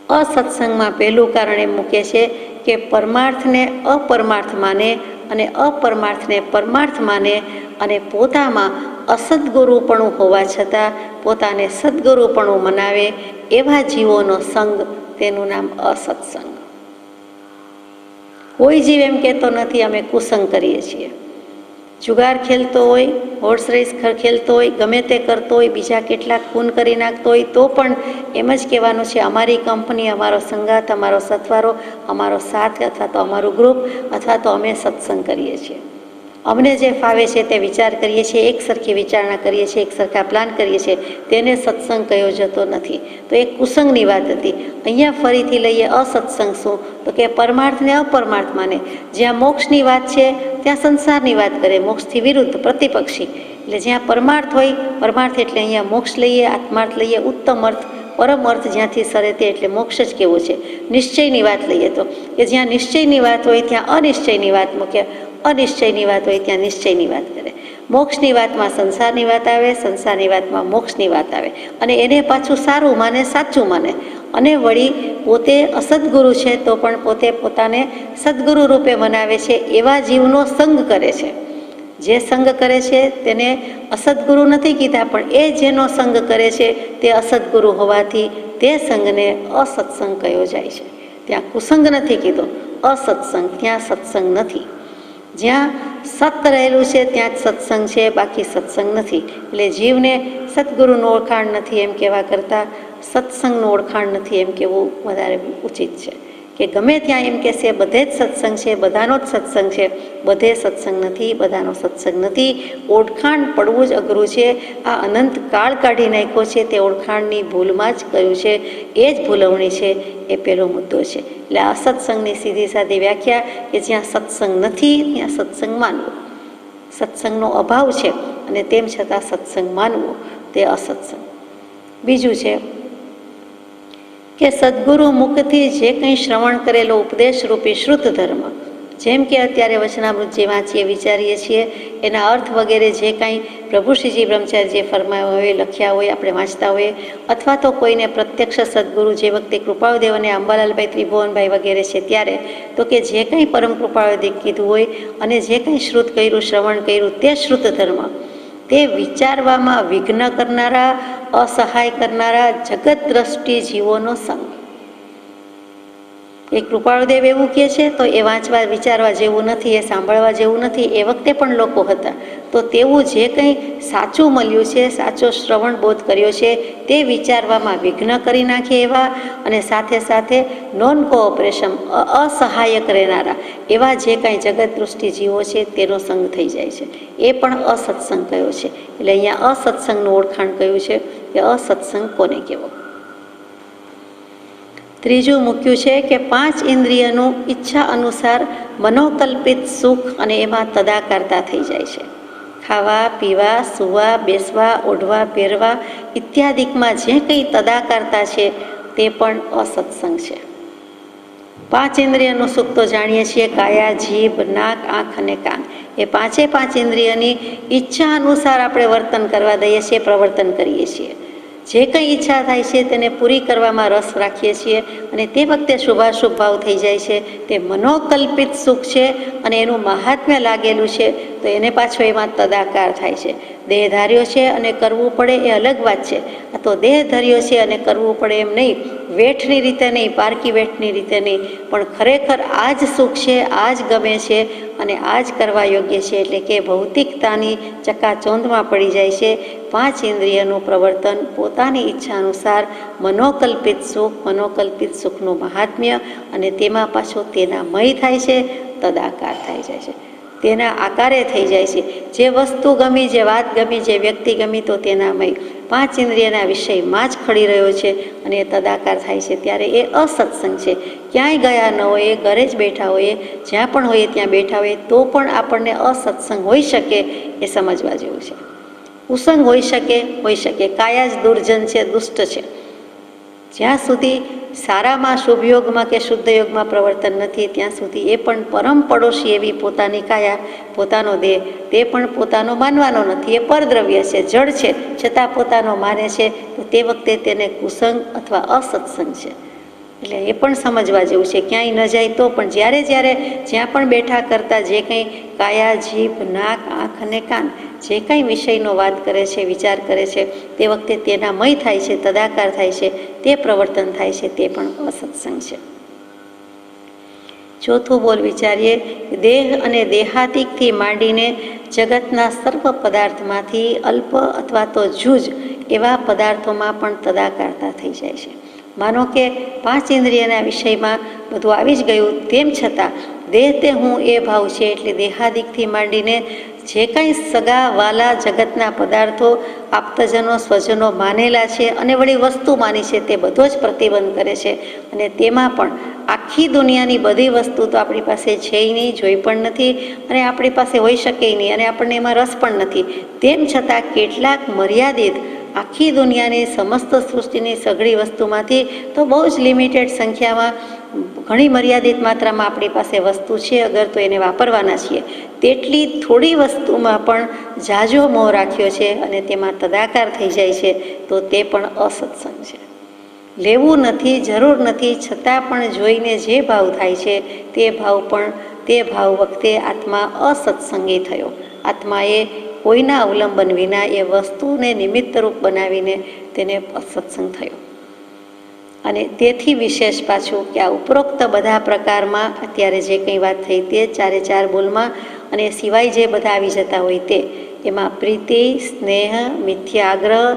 અસત્સંગમાં પહેલું કારણ એમ મૂકે છે કે પરમાર્થને અપરમાર્થ માને અને અપરમાર્થને પરમાર્થ માને અને પોતામાં અસદગુરુપણું હોવા છતાં પોતાને સદગુરુપણું મનાવે એવા જીવોનો સંગ, તેનું નામ અસત્સંગ. કોઈ જીવ એમ કહેતો નથી અમે કુસંગ કરીએ છીએ. જુગાર ખેલતો હોય, હોર્સ રેસ ખેલતો હોય, ગમે તે કરતો હોય, બીજા કેટલાક ખૂન કરી નાખતો હોય તો પણ એમ જ કહેવાનું છે અમારી કંપની, અમારો સંગાત, અમારો સથવારો, અમારો સાથ અથવા તો અમારું ગ્રુપ અથવા તો અમે સત્સંગ કરીએ છીએ. અમને જે ફાવે છે તે વિચાર કરીએ છીએ, એક સરખી વિચારણા કરીએ છીએ, એક સરખા પ્લાન કરીએ છીએ, તેને સત્સંગ કહ્યો જતો નથી. તો એ કુસંગની વાત હતી. અહીંયા ફરીથી લઈએ અસત્સંગ શું? તો કે પરમાર્થને અપરમાર્થ માને. જ્યાં મોક્ષની વાત છે ત્યાં સંસારની વાત કરે, મોક્ષથી વિરુદ્ધ, પ્રતિપક્ષી. એટલે જ્યાં પરમાર્થ હોય, પરમાર્થ એટલે અહીંયા મોક્ષ લઈએ, આત્માર્થ લઈએ, ઉત્તમ અર્થ, પરમ અર્થ જ્યાંથી સરે તે એટલે મોક્ષ જ કેવો છે. નિશ્ચયની વાત લઈએ તો કે જ્યાં નિશ્ચયની વાત હોય ત્યાં અનિશ્ચયની વાત મૂકે, અનિશ્ચયની વાત હોય ત્યાં નિશ્ચયની વાત કરે. મોક્ષની વાતમાં સંસારની વાત આવે, સંસારની વાતમાં મોક્ષની વાત આવે અને એને પાછું સારું માને, સાચું માને. અને વળી પોતે અસદગુરુ છે તો પણ પોતે પોતાને સદગુરુ રૂપે મનાવે છે એવા જીવનો સંગ કરે છે. જે સંગ કરે છે તેને અસદગુરુ નથી કીધા, પણ એ જેનો સંગ કરે છે તે અસદગુરુ હોવાથી તે સંગને અસત્સંગ કહ્યો જાય છે. ત્યાં કુસંગ નથી કીધો, અસત્સંગ, ત્યાં સત્સંગ નથી. જ્યાં સત રહેલું છે ત્યાં જ સત્સંગ છે, બાકી સત્સંગ નથી. એટલે જીવને સદગુરુનું ઓળખાણ નથી એમ કહેવા કરતાં સત્સંગનું ઓળખાણ નથી એમ કહેવું વધારે ઉચિત છે. કે ગમે ત્યાં એમ કહેશે બધે જ સત્સંગ છે, બધાનો જ સત્સંગ છે, બધે સત્સંગ નથી, બધાનો સત્સંગ નથી. ઓળખાણ પડવું જ અઘરું છે. આ અનંત કાળ કાઢી નાખ્યો છે તે ઓળખાણની ભૂલમાં જ કહ્યું છે, એ જ ભૂલવણી છે, એ પહેલો મુદ્દો છે. એટલે આ સત્સંગની સીધી સાદી વ્યાખ્યા કે જ્યાં સત્સંગ નથી ત્યાં સત્સંગ માનવો, સત્સંગનો અભાવ છે અને તેમ છતાં સત્સંગ માનવો તે અસત્સંગ. બીજું છે કે સદગુરુ મુખથી જે કંઈ શ્રવણ કરેલો ઉપદેશ રૂપી શ્રુત ધર્મ, જેમ કે અત્યારે વચનામૃત જે વાંચીએ વિચારીએ છીએ એના અર્થ વગેરે જે કાંઈ પ્રભુશ્રીજી બ્રહ્મચારી જે ફરમાયા હોય, લખ્યા હોય, આપણે વાંચતા હોઈએ, અથવા તો કોઈને પ્રત્યક્ષ સદગુરુ જે વખતે કૃપાળુદેવ અને અંબાલાલભાઈ, ત્રિભુવનભાઈ વગેરે છે ત્યારે, તો કે જે કંઈ પરમ કૃપાળુદેવ કીધું હોય અને જે કંઈ શ્રુત કર્યું, શ્રવણ કર્યું તે શ્રુત ધર્મ, તે વિચારવામાં વિઘ્ન કરનારા, અસહાય કરનારા જગત દ્રષ્ટિ જીવોનો સંગ. એ કૃપાળુદેવ એવું કહે છે તો એ વાંચવા વિચારવા જેવું નથી, એ સાંભળવા જેવું નથી. એ વખતે પણ લોકો હતા. તો તેવું જે કંઈ સાચું મળ્યું છે, સાચો શ્રવણ બોધ કર્યો છે, તે વિચારવામાં વિઘ્ન કરી નાખે એવા અને સાથે સાથે નોન કોઓપરેશન અસહાયક રહેનારા એવા જે કાંઈ જગત દૃષ્ટિ જીવો છે તેનો સંગ થઈ જાય છે. એ પણ અસત્સંગ કયો છે. એટલે અહીંયા અસત્સંગનું ઓળખાણ કયું છે કે અસત્સંગ કોને કહેવો. ત્રીજું મૂક્યું છે કે 5 ઇન્દ્રિયનું ઈચ્છા અનુસાર મનોકલ્પિત સુખ અને એમાં તદાકારતા થઈ જાય છે. ખાવા પીવા, સૂવા, બેસવા, ઓઢવા, પહેરવા ઇત્યાદિકમાં જે કંઈ તદાકારતા છે તે પણ અસત્સંગ છે. 5 ઇન્દ્રિયનું સુખ તો જાણીએ છીએ, કાયા, જીભ, નાક, આંખ અને કાન. એ 5 ઇન્દ્રિયની ઈચ્છા અનુસાર આપણે વર્તન કરવા દઈએ છીએ, પ્રવર્તન કરીએ છીએ. જે કંઈ ઈચ્છા થાય છે તેને પૂરી કરવામાં રસ રાખીએ છીએ અને તે વખતે શુભાશુભ ભાવ થઈ જાય છે. તે મનોકલ્પિત સુખ છે અને એનું મહાત્મ્ય લાગેલું છે તો એને પાછો એમાં તદાકાર થાય છે. દેહધાર્યો છે અને કરવું પડે એ અલગ વાત છે. આ તો દેહધાર્યો છે અને કરવું પડે એમ નહીં, વેઠની રીતે નહીં, પારકી વેઠની રીતે નહીં, પણ ખરેખર આ જ સુખ છે, આ જ ગમે છે અને આ જ કરવા યોગ્ય છે. એટલે કે ભૌતિકતાની ચકાચોંધમાં પડી જાય છે. 5 ઇન્દ્રિયનું પ્રવર્તન પોતાની ઈચ્છા અનુસાર મનોકલ્પિત સુખનું મહાત્મ્ય અને તેમાં પાછો તેના મય થાય છે, તદાકાર થઈ જાય છે, તેના આકારે થઈ જાય છે. જે વસ્તુ ગમી, જે વાત ગમી, જે વ્યક્તિ ગમી તો તેના મય 5 ઇન્દ્રિયના વિષયમાં જ ખડી રહ્યો છે અને એ તદાકાર થાય છે. ત્યારે એ અસત્સંગ છે. ક્યાંય ગયા ન હોઈએ, ઘરે જ બેઠા હોઈએ, જ્યાં પણ હોઈએ ત્યાં બેઠા હોઈએ તો પણ આપણને અસત્સંગ હોઈ શકે એ સમજવા જેવું છે. કુસંગ હોઈ શકે. કાયા જ દુર્જન છે, દુષ્ટ છે. જ્યાં સુધી સારામાં શુભ યોગમાં કે શુદ્ધ યોગમાં પ્રવર્તન નથી ત્યાં સુધી એ પણ પરમ પડોશી એવી પોતાની કાયા, પોતાનો દેહ તે પણ પોતાનો માનવાનો નથી. એ પરદ્રવ્ય છે, જળ છે, છતાં પોતાનો માને છે તો તે વખતે તેને કુસંગ અથવા અસત્સંગ છે. એટલે એ પણ સમજવા જેવું છે. ક્યાંય ન જાય તો પણ જ્યારે જ્યાં પણ બેઠા કરતા જે કંઈ કાયા, જીભ, નાક, આંખ અને કાન જે કંઈ વિષયનો વાત કરે છે, વિચાર કરે છે તે વખતે તેના મય થાય છે, તદાકાર થાય છે, તે પ્રવર્તન થાય છે, તે પણ અસત્સંગ છે. ચોથું બોલ વિચારીએ. દેહ અને દેહાતિકથી માંડીને જગતના સર્વ પદાર્થમાંથી અલ્પ અથવા તો જૂજ એવા પદાર્થોમાં પણ તદાકારતા થઈ જાય છે. માનો કે 5 ઇન્દ્રિયના વિષયમાં બધું આવી જ ગયું, તેમ છતાં દેહ તે હું એ ભાવ છે. એટલે દેહાદિકથી માંડીને જે કંઈ સગા વાલા જગતના પદાર્થો આપ્તજનો સ્વજનો માનેલા છે અને વળી વસ્તુ માની છે તે બધો જ પ્રતિબંધ કરે છે. અને તેમાં પણ આખી દુનિયાની બધી વસ્તુ તો આપણી પાસે છે નહીં, જોઈ પણ નથી અને આપણી પાસે હોઈ શકે નહીં અને આપણને એમાં રસ પણ નથી. તેમ છતાં કેટલાક મર્યાદિત આખી દુનિયાની સમસ્ત સૃષ્ટિની સઘળી વસ્તુમાંથી તો બહુ જ લિમિટેડ સંખ્યામાં, ઘણી મર્યાદિત માત્રામાં આપણી પાસે વસ્તુ છે. અગર તો એને વાપરવાના છીએ તેટલી થોડી વસ્તુમાં પણ ઝાઝો મોહ રાખ્યો છે અને તેમાં તદાકાર થઈ જાય છે તો તે પણ અસત્સંગ છે. લેવું નથી, જરૂર નથી, છતાં પણ જોઈને જે ભાવ થાય છે તે ભાવ વખતે આત્મા અસત્સંગી થયો. આત્માએ કોઈના અવલંબન વિના એ વસ્તુને નિમિત્તરૂપ બનાવીને તેને અસત્સંગ થયો. અને તેથી વિશેષ પાછું કે આ ઉપરોક્ત બધા પ્રકારમાં અત્યારે જે કંઈ વાત થઈ તે 4 બોલમાં અને સિવાય જે બધા આવી જતા હોય તે એમાં પ્રીતિ, સ્નેહ, મિથ્યાગ્રહ,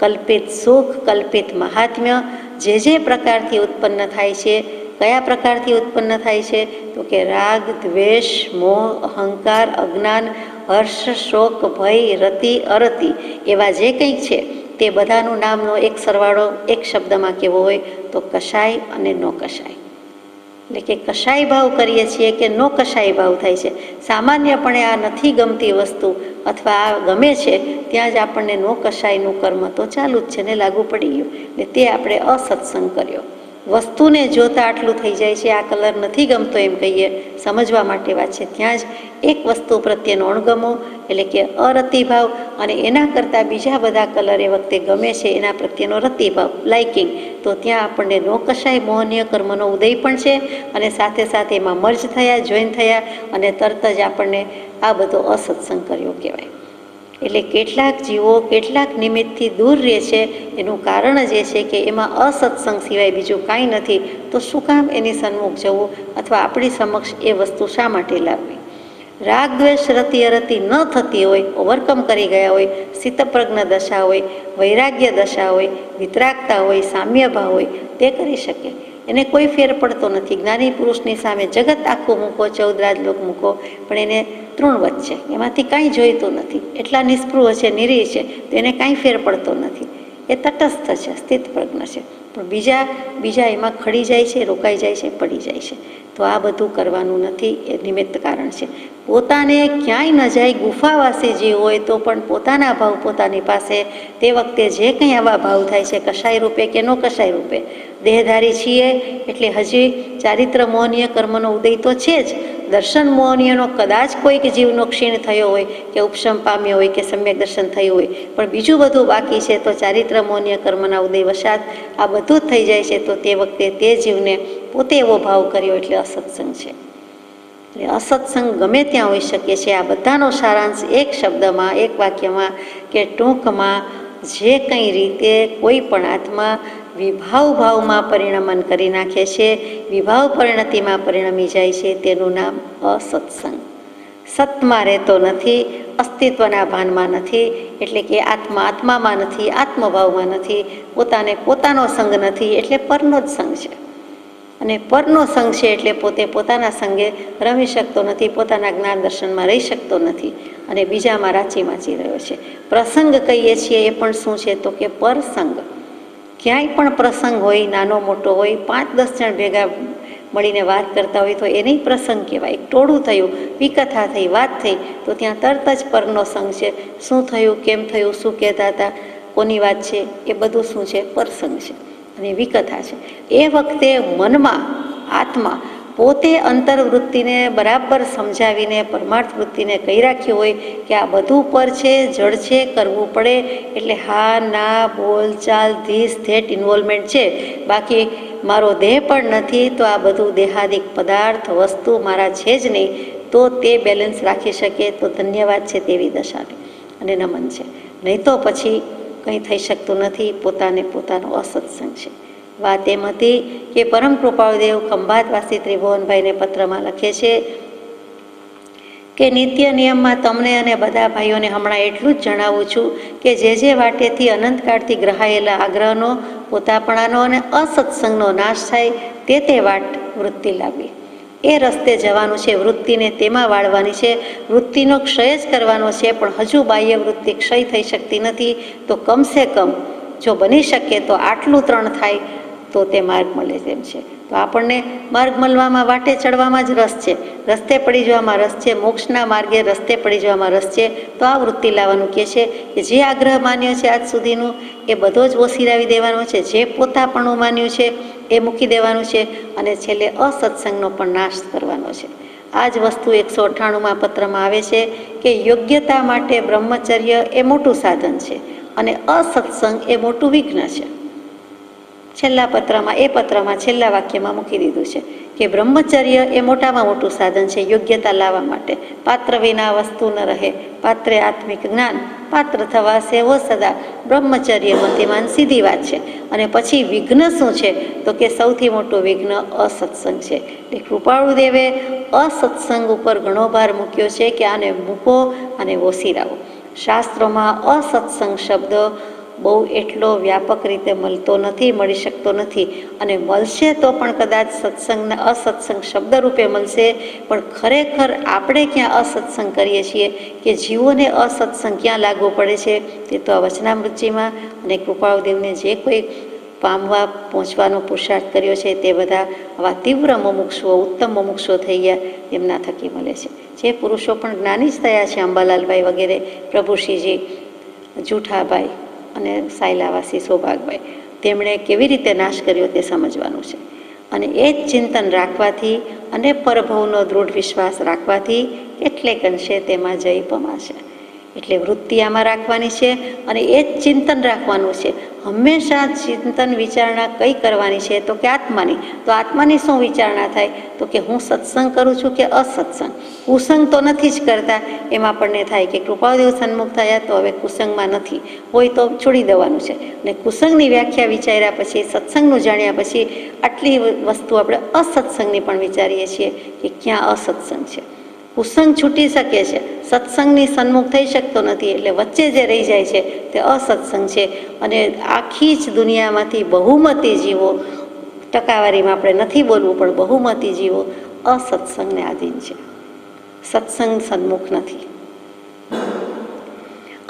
કલ્પિત સુખ, કલ્પિત મહાત્મ્ય જે પ્રકારથી ઉત્પન્ન થાય છે. કયા પ્રકારથી ઉત્પન્ન થાય છે તો કે રાગ, દ્વેષ, મોહ, અહંકાર, અજ્ઞાન, હર્ષ, શોક, ભય, રતિ, અરતિ એવા જે કંઈક છે તે બધાનું નામનો એક સરવાળો એક શબ્દમાં કેવો હોય તો કશાય અને નો કશાય. એટલે કે કશાય ભાવ કરીએ છીએ કે નો કશાય ભાવ થાય છે. સામાન્યપણે આ નથી ગમતી વસ્તુ અથવા આ ગમે છે ત્યાં જ આપણને નો કશાયનું કર્મ તો ચાલુ જ છે ને, લાગુ પડી ગયું ને તે આપણે અસત્સંગ કર્યો. વસ્તુને જોતા આટલું થઈ જાય છે. આ કલર નથી ગમતો એમ કહીએ, સમજવા માટે વાત છે. ત્યાં જ એક વસ્તુ પ્રત્યેનો અણગમો એટલે કે અરતિભાવ અને એના કરતાં બીજા બધા કલર એ વખતે ગમે છે એના પ્રત્યેનો રતિભાવ, લાઇકિંગ, તો ત્યાં આપણને નો કશાય મોહનીય કર્મનો ઉદય પણ છે અને સાથે સાથે એમાં મર્જ થયા, જોઈન થયા અને તરત જ આપણને આ બધો અસત્સંગ કર્યો કહેવાય. એટલે કેટલાક જીવો કેટલાક નિમિત્તથી દૂર રહે છે, એનું કારણ જ એ છે કે એમાં અસત્સંગ સિવાય બીજું કાંઈ નથી. તો શું કામ એની સન્મુખ જવું અથવા આપણી સમક્ષ એ વસ્તુ શા માટે લાવવી? રાગ દ્વેષ રતિ અરતિ ન થતી હોય, ઓવરકમ કરી ગયા હોય, સ્થિતપ્રજ્ઞ દશા હોય, વૈરાગ્ય દશા હોય, વિતરાગતા હોય, સામ્ય ભાવ હોય, તે કરી શકે. એને કોઈ ફેર પડતો નથી. જ્ઞાની પુરુષની સામે જગત આખું મૂકો, 14 રાજલોક મૂકો, પણ એને તૃણવત છે, એમાંથી કાંઈ જોઈતું નથી. એટલા નિષ્પૃહ છે, નિરીહ છે, તો એને કાંઈ ફેર પડતો નથી. એ તટસ્થ છે, સ્થિતપ્રજ્ઞ છે. પણ બીજા એમાં ખડી જાય છે, રોકાઈ જાય છે, પડી જાય છે. તો આ બધું કરવાનું નથી. એ નિમિત્ત કારણ છે. પોતાને ક્યાંય ન જાય, ગુફાવાસી જે હોય તો પણ પોતાના ભાવ પોતાની પાસે, તે વખતે જે કંઈ આવા ભાવ થાય છે, કશાય રૂપે કે નો કશાય રૂપે, દેહધારી છીએ એટલે હજી ચારિત્ર મોહનીય કર્મનો ઉદય તો છે જ. દર્શન મોહનીયનો કદાચ કોઈક જીવનો ક્ષીણ થયો હોય કે ઉપશમ પામ્યો હોય કે સમ્યક દર્શન થયું હોય, પણ બીજું બધું બાકી છે. તો ચારિત્ર મોહનીય કર્મના ઉદય વશાત આ બધું જ થઈ જાય છે. તો તે વખતે તે જીવને પોતે એવો ભાવ કર્યો એટલે અસત્સંગ છે. એટલે અસત્સંગ ગમે ત્યાં હોઈ શકે છે. આ બધાનો સારાંશ એક શબ્દમાં, એક વાક્યમાં કે ટૂંકમાં, જે કંઈ રીતે કોઈ પણ આત્મા વિભાવ ભાવમાં પરિણમન કરી નાખે છે, વિભાવ પરિણતિમાં પરિણમી જાય છે, તેનું નામ અસત્સંગ. સતમાં રહેતો નથી, અસ્તિત્વના ભાનમાં નથી, એટલે કે આત્મામાં નથી, આત્મભાવમાં નથી, પોતાનો સંગ નથી, એટલે પરનો જ સંગ છે. અને પરનો સંગ છે એટલે પોતે પોતાના સંગે રમી શકતો નથી, પોતાના જ્ઞાન દર્શનમાં રહી શકતો નથી, અને બીજામાં રાચી માચી રહ્યો છે. પ્રસંગ કહીએ છીએ એ પણ શું છે? તો કે પરસંગ. ક્યાંય પણ પ્રસંગ હોય, નાનો મોટો હોય, 5-10 જણ ભેગા મળીને વાત કરતા હોય તો એને પ્રસંગ કહેવાય. એક ટોળું થયું, વિકથા થઈ, વાત થઈ, તો ત્યાં તરત જ પરનો સંગ છે. શું થયું, કેમ થયું, શું કહેતા હતા, કોની વાત છે, એ બધું શું છે? પરસંગ છે અને વિકથા છે. એ વખતે મનમાં આત્મા પોતે અંતર્વૃત્તિને બરાબર સમજાવીને પરમાર્થ વૃત્તિને કહી રાખ્યું હોય કે આ બધું પર છે, જડ છે, કરવું પડે, એટલે હા ના બોલ ચાલ ધીસ ધેટ ઇન્વોલ્વમેન્ટ છે, બાકી મારો દેહ પણ નથી, તો આ બધું દેહાદિક પદાર્થ વસ્તુ મારા છે જ નહીં, તો તે બેલેન્સ રાખી શકે તો ધન્યવાદ છે તેવી દશાને અને નમન છે. નહીં તો પછી કંઈ થઈ શકતું નથી. પોતાનો અસત્સંગ છે. વાત એમ હતી કે પરમ કૃપાળુદેવ ખંભાતવાસી ત્રિભુવનભાઈને પત્રમાં લખે છે કે નિત્ય નિયમમાં તમને અને બધા ભાઈઓને હમણાં એટલું જ જણાવું છું કે જે વાટેથી અનંતકાળથી ગ્રહાયેલા આગ્રહનો, પોતાપણાનો અને અસત્સંગનો નાશ થાય, તે વાટ વૃત્તિ લાવવી. એ રસ્તે જવાનું છે. વૃત્તિને તેમાં વાળવાની છે. વૃત્તિનો ક્ષય જ કરવાનો છે. પણ હજુ બાહ્ય વૃત્તિ ક્ષય થઈ શકતી નથી. તો કમસે કમ જો બની શકે તો આટલું 3 થાય તો તે માર્ગ મળે તેમ છે. તો આપણને માર્ગ મળવામાં, વાટે ચડવામાં જ રસ છે, રસ્તે પડી જવામાં રસ છે, મોક્ષના માર્ગે રસ્તે પડી જવામાં રસ છે. તો આ વૃત્તિ લાવવાનું કહે છે કે જે આગ્રહ માન્યો છે આજ સુધીનું એ બધો જ ઓસિરાવી દેવાનો છે. જે પોતાપણું માન્યું છે એ મૂકી દેવાનું છે, અને છેલ્લે અસત્સંગનો પણ નાશ કરવાનો છે. આ જ વસ્તુ 198માં પત્રમાં આવે છે કે યોગ્યતા માટે બ્રહ્મચર્ય એ મોટું સાધન છે અને અસત્સંગ એ મોટું વિઘ્ન છે. છેલ્લા પત્રમાં છેલ્લા વાક્યમાં મૂકી દીધું છે કે બ્રહ્મચર્ય એ મોટામાં મોટું સાધન છે યોગ્યતા લાવવા માટે. પાત્ર વિના વસ્તુ ન રહે, પાત્રે આત્મિક જ્ઞાન, પાત્ર થવા સેવો સદા, બ્રહ્મચર્ય મતિમાન, સીધી વાત છે. અને પછી વિઘ્ન શું છે? તો કે સૌથી મોટું વિઘ્ન અસત્સંગ છે. એટલે કૃપાળુદેવે અસત્સંગ ઉપર ઘણો ભાર મૂક્યો છે કે આને મૂકો અને ઓસિરાવો. શાસ્ત્રોમાં અસત્સંગ શબ્દ બહુ એટલો વ્યાપક રીતે મળતો નથી, મળી શકતો નથી, અને મળશે તો પણ કદાચ અસત્સંગ શબ્દરૂપે મળશે. પણ ખરેખર આપણે ક્યાં અસત્સંગ કરીએ છીએ કે જીવોને અસત્સંગ ક્યાં લાગુ પડે છે? તે તો આ વચનામૃતજીમાં, અને કૃપાળુદેવને જે કોઈ પહોંચવાનો પુરુષાર્થ કર્યો છે તે બધા આવા તીવ્ર મુમુક્ષુઓ, ઉત્તમ મુમુક્ષુઓ થઈ ગયા એમના થકી મળે છે. જે પુરુષો પણ જ્ઞાની જ થયા છે, અંબાલાલભાઈ વગેરે, પ્રભુશ્રીજી, જૂઠાભાઈ અને સાયલાવાસી સૌભાગભાઈ, તેમણે કેવી રીતે નાશ કર્યો તે સમજવાનું છે. અને એ જ ચિંતન રાખવાથી અને પરભવનો દૃઢ વિશ્વાસ રાખવાથી કેટલેક અંશે તેમાં જય પમાશે. એટલે વૃત્તિ આમાં રાખવાની છે અને એ જ ચિંતન રાખવાનું છે. હંમેશા ચિંતન વિચારણા કઈ કરવાની છે તો કે આત્માની. તો આત્માની શું વિચારણા થાય તો કે હું સત્સંગ કરું છું કે અસત્સંગ. કુસંગ તો નથી જ કરતા, એમ આપણને થાય કે કૃપાળદેવ સન્મુખ થયા તો હવે કુસંગમાં નથી, હોય તો છોડી દેવાનું છે. અને કુસંગની વ્યાખ્યા વિચાર્યા પછી, સત્સંગનું જાણ્યા પછી આટલી વસ્તુ આપણે અસત્સંગની પણ વિચારીએ છીએ કે ક્યાં અસત્સંગ છે. કુસંગ છૂટી શકે છે, સત્સંગની સન્મુખ થઈ શકતો નથી, એટલે વચ્ચે જે રહી જાય છે તે અસત્સંગ છે. અને આખી જ દુનિયામાંથી બહુમતી જીવો, ટકાવારીમાં આપણે નથી બોલવું પણ બહુમતી જીવો અસત્સંગને આધીન છે, સત્સંગ સન્મુખ નથી.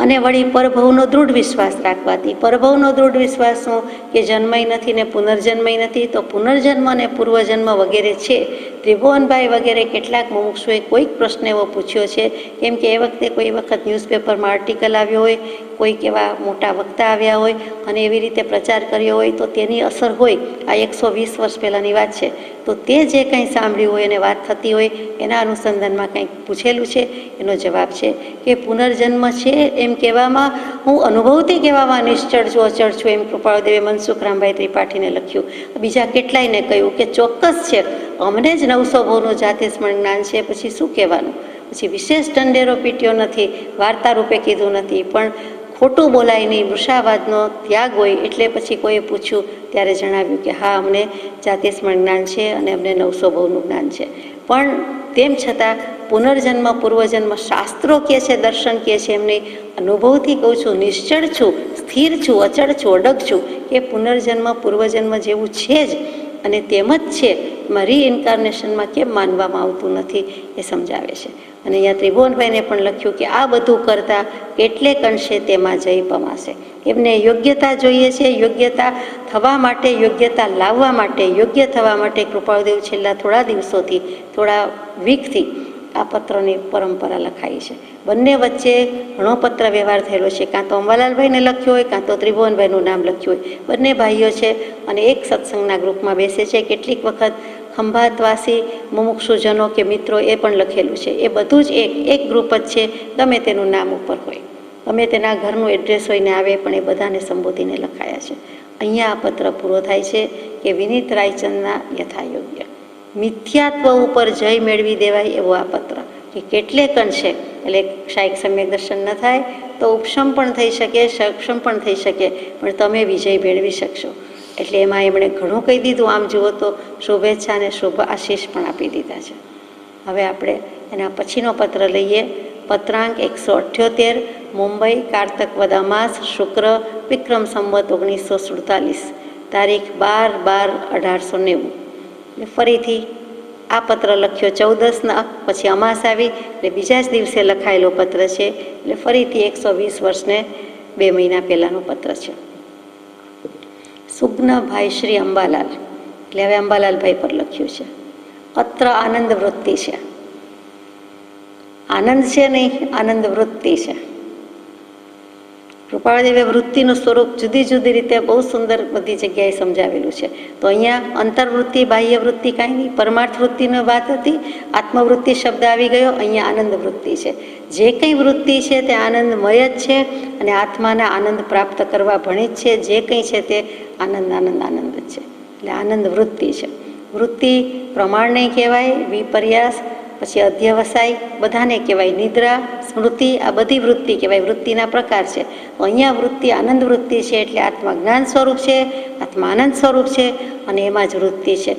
અને વળી પરભવનો દૃઢ વિશ્વાસ રાખવાથી, પરભવનો દૃઢ વિશ્વાસ શું કે જન્મય નથી ને પુનર્જન્મય નથી, તો પુનર્જન્મ અને પૂર્વજન્મ વગેરે છે. ત્રિભુવનભાઈ વગેરે કેટલાક મુમુક્ષુએ કોઈક પ્રશ્ન એવો પૂછ્યો છે, કેમ કે એ વખતે કોઈ વખત ન્યૂઝપેપરમાં આર્ટિકલ આવ્યો હોય, કોઈક એવા મોટા વક્તા આવ્યા હોય અને એવી રીતે પ્રચાર કર્યો હોય તો તેની અસર હોય. આ 120 વર્ષ પહેલાંની વાત છે. તો તે જે કંઈ સાંભળ્યું હોય અને વાત થતી હોય એના અનુસંધાનમાં કંઈક પૂછેલું છે. એનો જવાબ છે કે પુનર્જન્મ છે એમ કહેવામાં, હું અનુભવથી કહેવામાં નિશ્ચળ છું, અચળ છું, એમ કૃપાળદેવે મનસુખ રામભાઈ ત્રિપાઠીને લખ્યું. બીજા કેટલાયને કહ્યું કે ચોક્કસ છે, અમને જ 900 ભવનું જાતે સ્મરણ જ્ઞાન છે, પછી શું કહેવાનું. પછી વિશેષ ઢંઢેરો પીટ્યો નથી, વાર્તા રૂપે કીધું નથી, પણ ખોટું બોલાય નહીં, વૃષાવાદનો ત્યાગ હોય. એટલે પછી કોઈએ પૂછ્યું ત્યારે જણાવ્યું કે હા, અમને જાતે સ્મરણ જ્ઞાન છે અને અમને 900 ભવનું જ્ઞાન છે. પણ તેમ છતાં પુનર્જન્મ પૂર્વજન્મ શાસ્ત્રો કહે છે, દર્શન કહે છે, એમને અનુભવથી કહું છું, નિશ્ચળ છું, સ્થિર છું, અચળ છું, અડગ છું કે પુનર્જન્મ પૂર્વજન્મ જેવું છે જ. અને તેમ જ છે, એમાં રીઇન્કાર્નેશનમાં કેમ માનવામાં આવતું નથી એ સમજાવે છે. અને અહીંયા ત્રિભુવનભાઈને પણ લખ્યું કે આ બધું કરતાં કેટલેક અંશે તેમાં જય પમાશે. એમને યોગ્યતા જોઈએ છે, યોગ્યતા થવા માટે, યોગ્યતા લાવવા માટે, યોગ્ય થવા માટે કૃપાળદેવ છેલ્લા થોડા દિવસોથી, થોડા વીકથી આ પત્રની પરંપરા લખાઈ છે. બંને વચ્ચે ઘણો પત્ર વ્યવહાર થયેલો છે, કાં તો અંબાલાલભાઈને લખ્યો હોય, કાં તો ત્રિભુવનભાઈનું નામ લખ્યું હોય. બંને ભાઈઓ છે અને એક સત્સંગના ગ્રુપમાં બેસે છે. કેટલીક વખત ખંભાતવાસી મુમુક્ષુજનો કે મિત્રો એ પણ લખેલું છે. એ બધું જ એક ગ્રુપ જ છે, ગમે તેનું નામ ઉપર હોય, ગમે તેના ઘરનું એડ્રેસ હોઈને આવે, પણ એ બધાને સંબોધીને લખાયા છે. અહીંયા આ પત્ર પૂરો થાય છે કે વિનીત રાયચંદના યથાયોગ્ય મિથ્યાત્વ ઉપર જય મેળવી દેવાય એવો આ પત્ર, કે કેટલેક અંશે, એટલે શાયક સમ્યક દર્શન ન થાય તો ઉપશમ પણ થઈ શકે, સક્ષમ પણ થઈ શકે, પણ તમે વિજય મેળવી શકશો. એટલે એમાં એમણે ઘણું કહી દીધું. આમ જુઓ તો શુભેચ્છા અને શુભ આશીષ પણ આપી દીધા છે. હવે આપણે એના પછીનો પત્ર લઈએ. પત્રાંક 178, મુંબઈ, કારતક વદ અમાસ, શુક્ર, વિક્રમ સંવત 1947, તારીખ 12/12/1890. એટલે ફરીથી આ પત્ર લખ્યો 14ના, પછી અમાસ આવી એટલે બીજા જ દિવસે લખાયેલો પત્ર છે. એટલે ફરીથી 120 વર્ષને 2 મહિના પહેલાંનો પત્ર છે. સુગ્નભાઈ શ્રી અંબાલાલ, એટલે હવે અંબાલાલભાઈ પર લખ્યું છે. અત્ર આનંદ વૃત્તિ છે, આનંદ છે નહીં, આનંદ વૃત્તિ છે. કૃપાળદેવે વૃત્તિનું સ્વરૂપ જુદી જુદી રીતે બહુ સુંદર બધી જગ્યાએ સમજાવેલું છે. તો અહીંયા અંતર્વૃત્તિ, બાહ્ય વૃત્તિ કાંઈ નહીં, પરમાર્થ વૃત્તિની વાત હતી, આત્મવૃત્તિ શબ્દ આવી ગયો. અહીંયા આનંદ વૃત્તિ છે. જે કંઈ વૃત્તિ છે તે આનંદમય જ છે અને આત્માના આનંદ પ્રાપ્ત કરવા ભણી જ છે. જે કંઈ છે તે આનંદ આનંદ આનંદ જ છે. એટલે આનંદ વૃત્તિ છે. વૃત્તિ પ્રમાણને કહેવાય, વિપર્યાસ, પછી અધ્યવસાય બધાને કહેવાય, નિદ્રા, સ્મૃતિ, આ બધી વૃત્તિ કહેવાય. વૃત્તિના પ્રકાર છે. તો અહીંયા વૃત્તિ આનંદ વૃત્તિ છે, એટલે આત્મા જ્ઞાન સ્વરૂપ છે, આત્મા આનંદ સ્વરૂપ છે અને એમાં જ વૃત્તિ છે.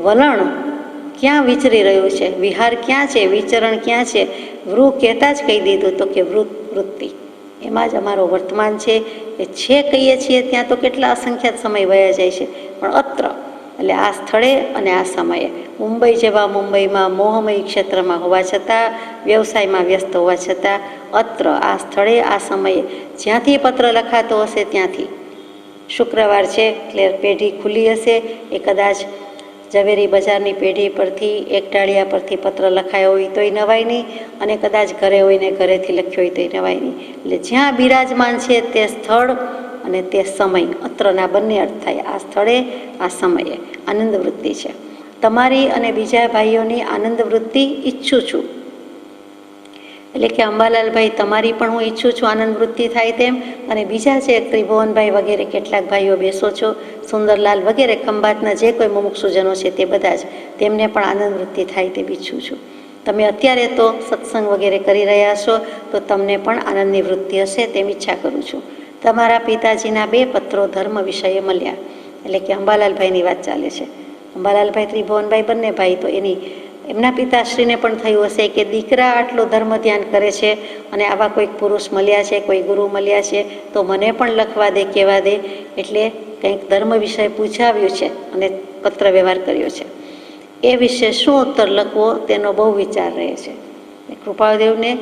વલણ ક્યાં વિચરી રહ્યું છે, વિહાર ક્યાં છે, વિચરણ ક્યાં છે, કહેતા જ કહી દીધું તો કે વૃત્તિ એમાં જ અમારો વર્તમાન છે. એ છે કહીએ છીએ ત્યાં તો કેટલા અસંખ્યાત સમય વયા જાય છે, પણ અત્ર એટલે આ સ્થળે અને આ સમયે, મુંબઈ જેવા મુંબઈમાં મોહમય ક્ષેત્રમાં હોવા છતાં, વ્યવસાયમાં વ્યસ્ત હોવા છતાં, અત્ર આ સ્થળે આ સમયે જ્યાંથી પત્ર લખાતો હશે ત્યાંથી, શુક્રવાર છે એટલે પેઢી ખુલ્લી હશે. એ કદાચ ઝવેરી બજારની પેઢી પરથી, એકટાળિયા પરથી પત્ર લખાયો હોય તોય નવાય નહીં, અને કદાચ ઘરે હોય ને ઘરેથી લખ્યો હોય તોય નવાય નહીં. એટલે જ્યાં બિરાજમાન છે તે સ્થળ અને તે સમય, અત્રના બંને અર્થ થાય. આ સ્થળે આ સમયે આનંદ વૃત્તિ છે. તમારી અને બીજા ભાઈઓની આનંદ વૃત્તિ ઈચ્છું છું. એટલે કે અંબાલાલભાઈ, તમારી પણ હું ઈચ્છું છું આનંદ વૃત્તિ થાય તેમ, અને બીજા છે ત્રિભુવનભાઈ વગેરે કેટલાક ભાઈઓ બેસો છો, સુંદરલાલ વગેરે ખંભાતના જે કોઈ મુમુક્ષુજનો છે તે બધા જ, તેમને પણ આનંદ વૃત્તિ થાય તે ઈચ્છું છું. તમે અત્યારે તો સત્સંગ વગેરે કરી રહ્યા છો તો તમને પણ આનંદની વૃત્તિ હશે તેમ ઈચ્છા કરું છું. તમારા પિતાજીના 2 પત્રો ધર્મ વિષયે મળ્યા, એટલે કે અંબાલાલભાઈની વાત ચાલે છે. અંબાલાલભાઈ, ત્રિભુવનભાઈ બંને ભાઈ, તો એમના પિતાશ્રીને પણ થયું હશે કે દીકરા આટલો ધર્મ ધ્યાન કરે છે અને આવા કોઈક પુરુષ મળ્યા છે, કોઈ ગુરુ મળ્યા છે, તો મને પણ લખવા દે, કહેવા દે. એટલે કંઈક ધર્મ વિષય પૂછાવ્યું છે અને પત્ર વ્યવહાર કર્યો છે. એ વિશે શું ઉત્તર લખવો તેનો બહુ વિચાર રહે છે. કૃપાળદેવને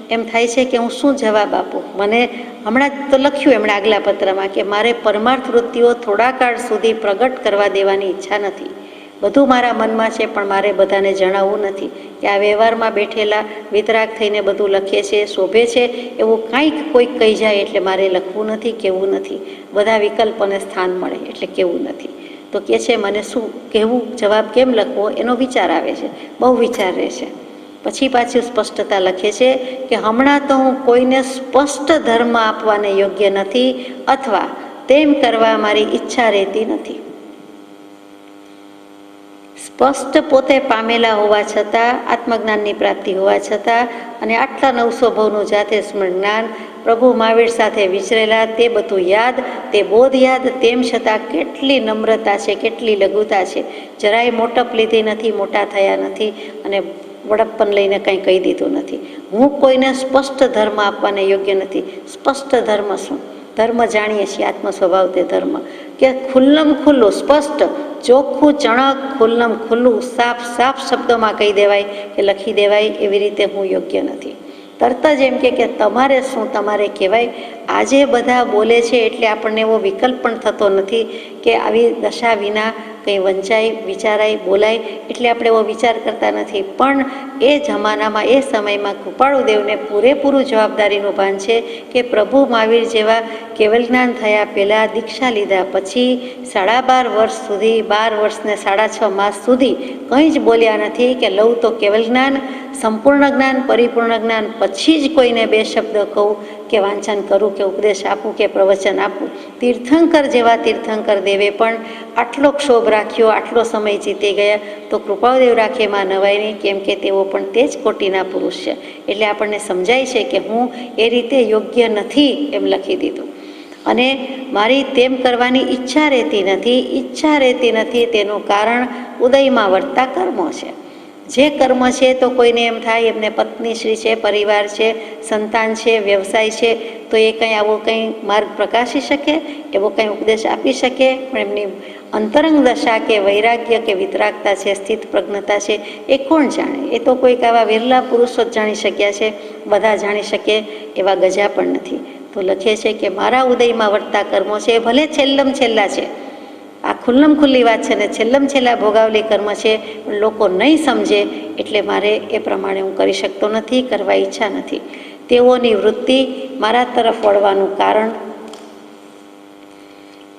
એમ થાય છે કે હું શું જવાબ આપું. મને હમણાં તો લખ્યું એમણે આગલા પત્રમાં કે મારે પરમાર્થ વૃત્તિઓ થોડા કાળ સુધી પ્રગટ કરવા દેવાની ઈચ્છા નથી. બધું મારા મનમાં છે પણ મારે બધાને જણાવવું નથી કે આ વ્યવહારમાં બેઠેલા વિતરાગ થઈને બધું લખે છે, શોભે છે, એવું કાંઈક કોઈક કહી જાય એટલે મારે લખવું નથી, કહેવું નથી. બધા વિકલ્પોને સ્થાન મળે એટલે કહેવું નથી. તો કહે છે મને શું કહેવું, જવાબ કેમ લખવો એનો વિચાર આવે છે, બહુ વિચાર રહે છે. પછી પાછું સ્પષ્ટતા લખે છે કે હમણાં તો હું કોઈને સ્પષ્ટ ધર્મ આપવાને યોગ્ય નથી અથવા તેમ કરવા મારી ઈચ્છા રહેતી નથી. સ્પષ્ટ પોતે પામેલા હોવા છતાં, આત્મજ્ઞાનની પ્રાપ્તિ હોવા છતાં, અને આટલા 900 ભવનું જાતે સ્મરણ જ્ઞાન, પ્રભુ મહાવીર સાથે વિચરેલા તે બધું યાદ, તે બોધ યાદ, તેમ છતાં કેટલી નમ્રતા છે, કેટલી લઘુતા છે. જરાય મોટપ લીધી નથી, મોટા થયા નથી અને વડપ્પન લઈને કંઈ કહી દીધું નથી. હું કોઈને સ્પષ્ટ ધર્મ આપવાને યોગ્ય નથી. સ્પષ્ટ ધર્મ શું? ધર્મ જાણીએ છીએ, આત્મ સ્વભાવ તે ધર્મ કે ખુલ્લમ ખુલ્લું, સ્પષ્ટ, ચોખ્ખું, ચણક, ખુલ્લમ ખુલ્લું, સાફ સાફ શબ્દોમાં કહી દેવાય કે લખી દેવાય એવી રીતે હું યોગ્ય નથી. તરત જ એમ કે તમારે શું, તમારે કહેવાય. આજે બધા બોલે છે એટલે આપણને એવો વિકલ્પ પણ થતો નથી કે આવી દશા વિના કંઈ વંચાય, વિચારાય, બોલાય, એટલે આપણે એવો વિચાર કરતા નથી. પણ એ જમાનામાં, એ સમયમાં કૃપાળુદેવને પૂરેપૂરું જવાબદારીનું ભાન છે કે પ્રભુ મહાવીર જેવા કેવલ જ્ઞાન થયા પહેલાં, દીક્ષા લીધા પછી 12.5 વર્ષ સુધી, 12 વર્ષને 6.5 માસ સુધી કંઈ જ બોલ્યા નથી કે લઉં તો કેવલ જ્ઞાન, સંપૂર્ણ જ્ઞાન, પરિપૂર્ણ જ્ઞાન, પછી જ કોઈને 2 શબ્દ કહું કે વાંચન કરું કે ઉપદેશ આપું કે પ્રવચન આપું. તીર્થંકર જેવા તીર્થંકર દેવે પણ આટલો ક્ષોભ રાખ્યો, આટલો સમય જીતી ગયા, તો કૃપાળુદેવ રાખે એમાં નવાય નહીં, કેમ કે તેઓ પણ તે જ કોટીના પુરુષ છે. એટલે આપણને સમજાય છે કે હું એ રીતે યોગ્ય નથી એમ લખી દીધું. અને મારી તેમ કરવાની ઈચ્છા રહેતી નથી. ઈચ્છા રહેતી નથી તેનું કારણ ઉદયમાં વર્તતા કર્મો છે. જે કર્મ છે તો કોઈને એમ થાય એમને પત્નીશ્રી છે, પરિવાર છે, સંતાન છે, વ્યવસાય છે, તો એ કંઈ આવો કંઈ માર્ગ પ્રકાશી શકે, એવો કંઈ ઉપદેશ આપી શકે. પણ એમની અંતરંગ દશા કે વૈરાગ્ય કે વિતરાગતા છે, સ્થિત પ્રજ્ઞતા છે, એ કોણ જાણે? એ તો કોઈક આવા વિરલા પુરુષો જ જાણી શક્યા છે. બધા જાણી શકે એવા ગજા પણ નથી. તો લખે છે કે મારા ઉદયમાં વર્તતા કર્મો છે, એ ભલે છેલ્લમ છેલ્લા છે, આ ખુલ્લમ ખુલ્લી વાત છે ને, છેલ્લમ છેલ્લા ભોગાવલી કર્મ છે, પણ લોકો નહીં સમજે એટલે મારે એ પ્રમાણે હું કરી શકતો નથી, કરવા ઈચ્છા નથી. તેઓની વૃત્તિ મારા તરફ વળવાનું કારણ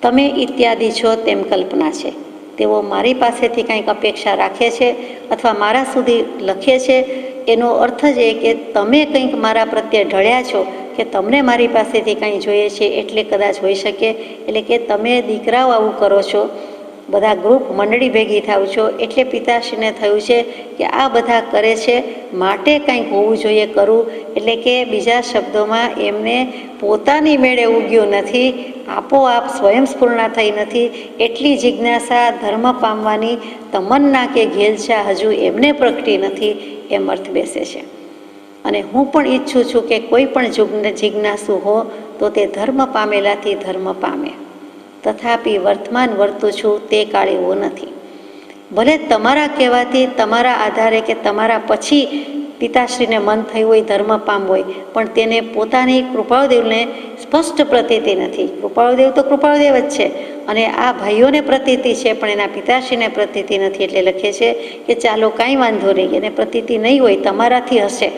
તમે ઇત્યાદિ છો તેમ કલ્પના છે. તેઓ મારી પાસેથી કંઈક અપેક્ષા રાખે છે અથવા મારા સુધી લખે છે. એનો અર્થ જ એ કે તમે કંઈક મારા પ્રત્યે ઢળ્યા છો કે તમને મારી પાસેથી કંઈ જોઈએ છે, એટલે કદાચ હોઈ શકે. એટલે કે તમે દીકરાઓ આવું કરો છો, બધા ગ્રુપ મંડળી ભેગી થાવ છો, એટલે પિતાશ્રીને થયું છે કે આ બધા કરે છે માટે કંઈક હોવું જોઈએ કરવું. એટલે કે બીજા શબ્દોમાં એમને પોતાની મેળે ઉગ્યું નથી, આપોઆપ સ્વયંસ્ફૂર્ણા થઈ નથી. એટલી જિજ્ઞાસા, ધર્મ પામવાની તમન્ના કે ઘેલછા હજુ એમને પ્રગટી નથી, એમ અર્થ બેસે છે. અને હું પણ ઈચ્છું છું કે કોઈ પણ જિજ્ઞાસુ હો તો તે ધર્મ પામેલાથી ધર્મ પામે. તથાપિ વર્તમાન વર્તું છું તે કાળ એવો નથી. ભલે તમારા કહેવાથી, તમારા આધારે કે તમારા પછી પિતાશ્રીને મન થયું હોય ધર્મ પામવું હોય, પણ તેને પોતાની કૃપાળુદેવને સ્પષ્ટ પ્રતીતિ નથી. કૃપાળુદેવ તો કૃપાળુદેવ જ છે અને આ ભાઈઓને પ્રતીતિ છે, પણ એના પિતાશ્રીને પ્રતીતિ નથી. એટલે લખે છે કે ચાલો કાંઈ વાંધો નહીં, એને પ્રતીતિ નહીં હોય, તમારાથી હશે,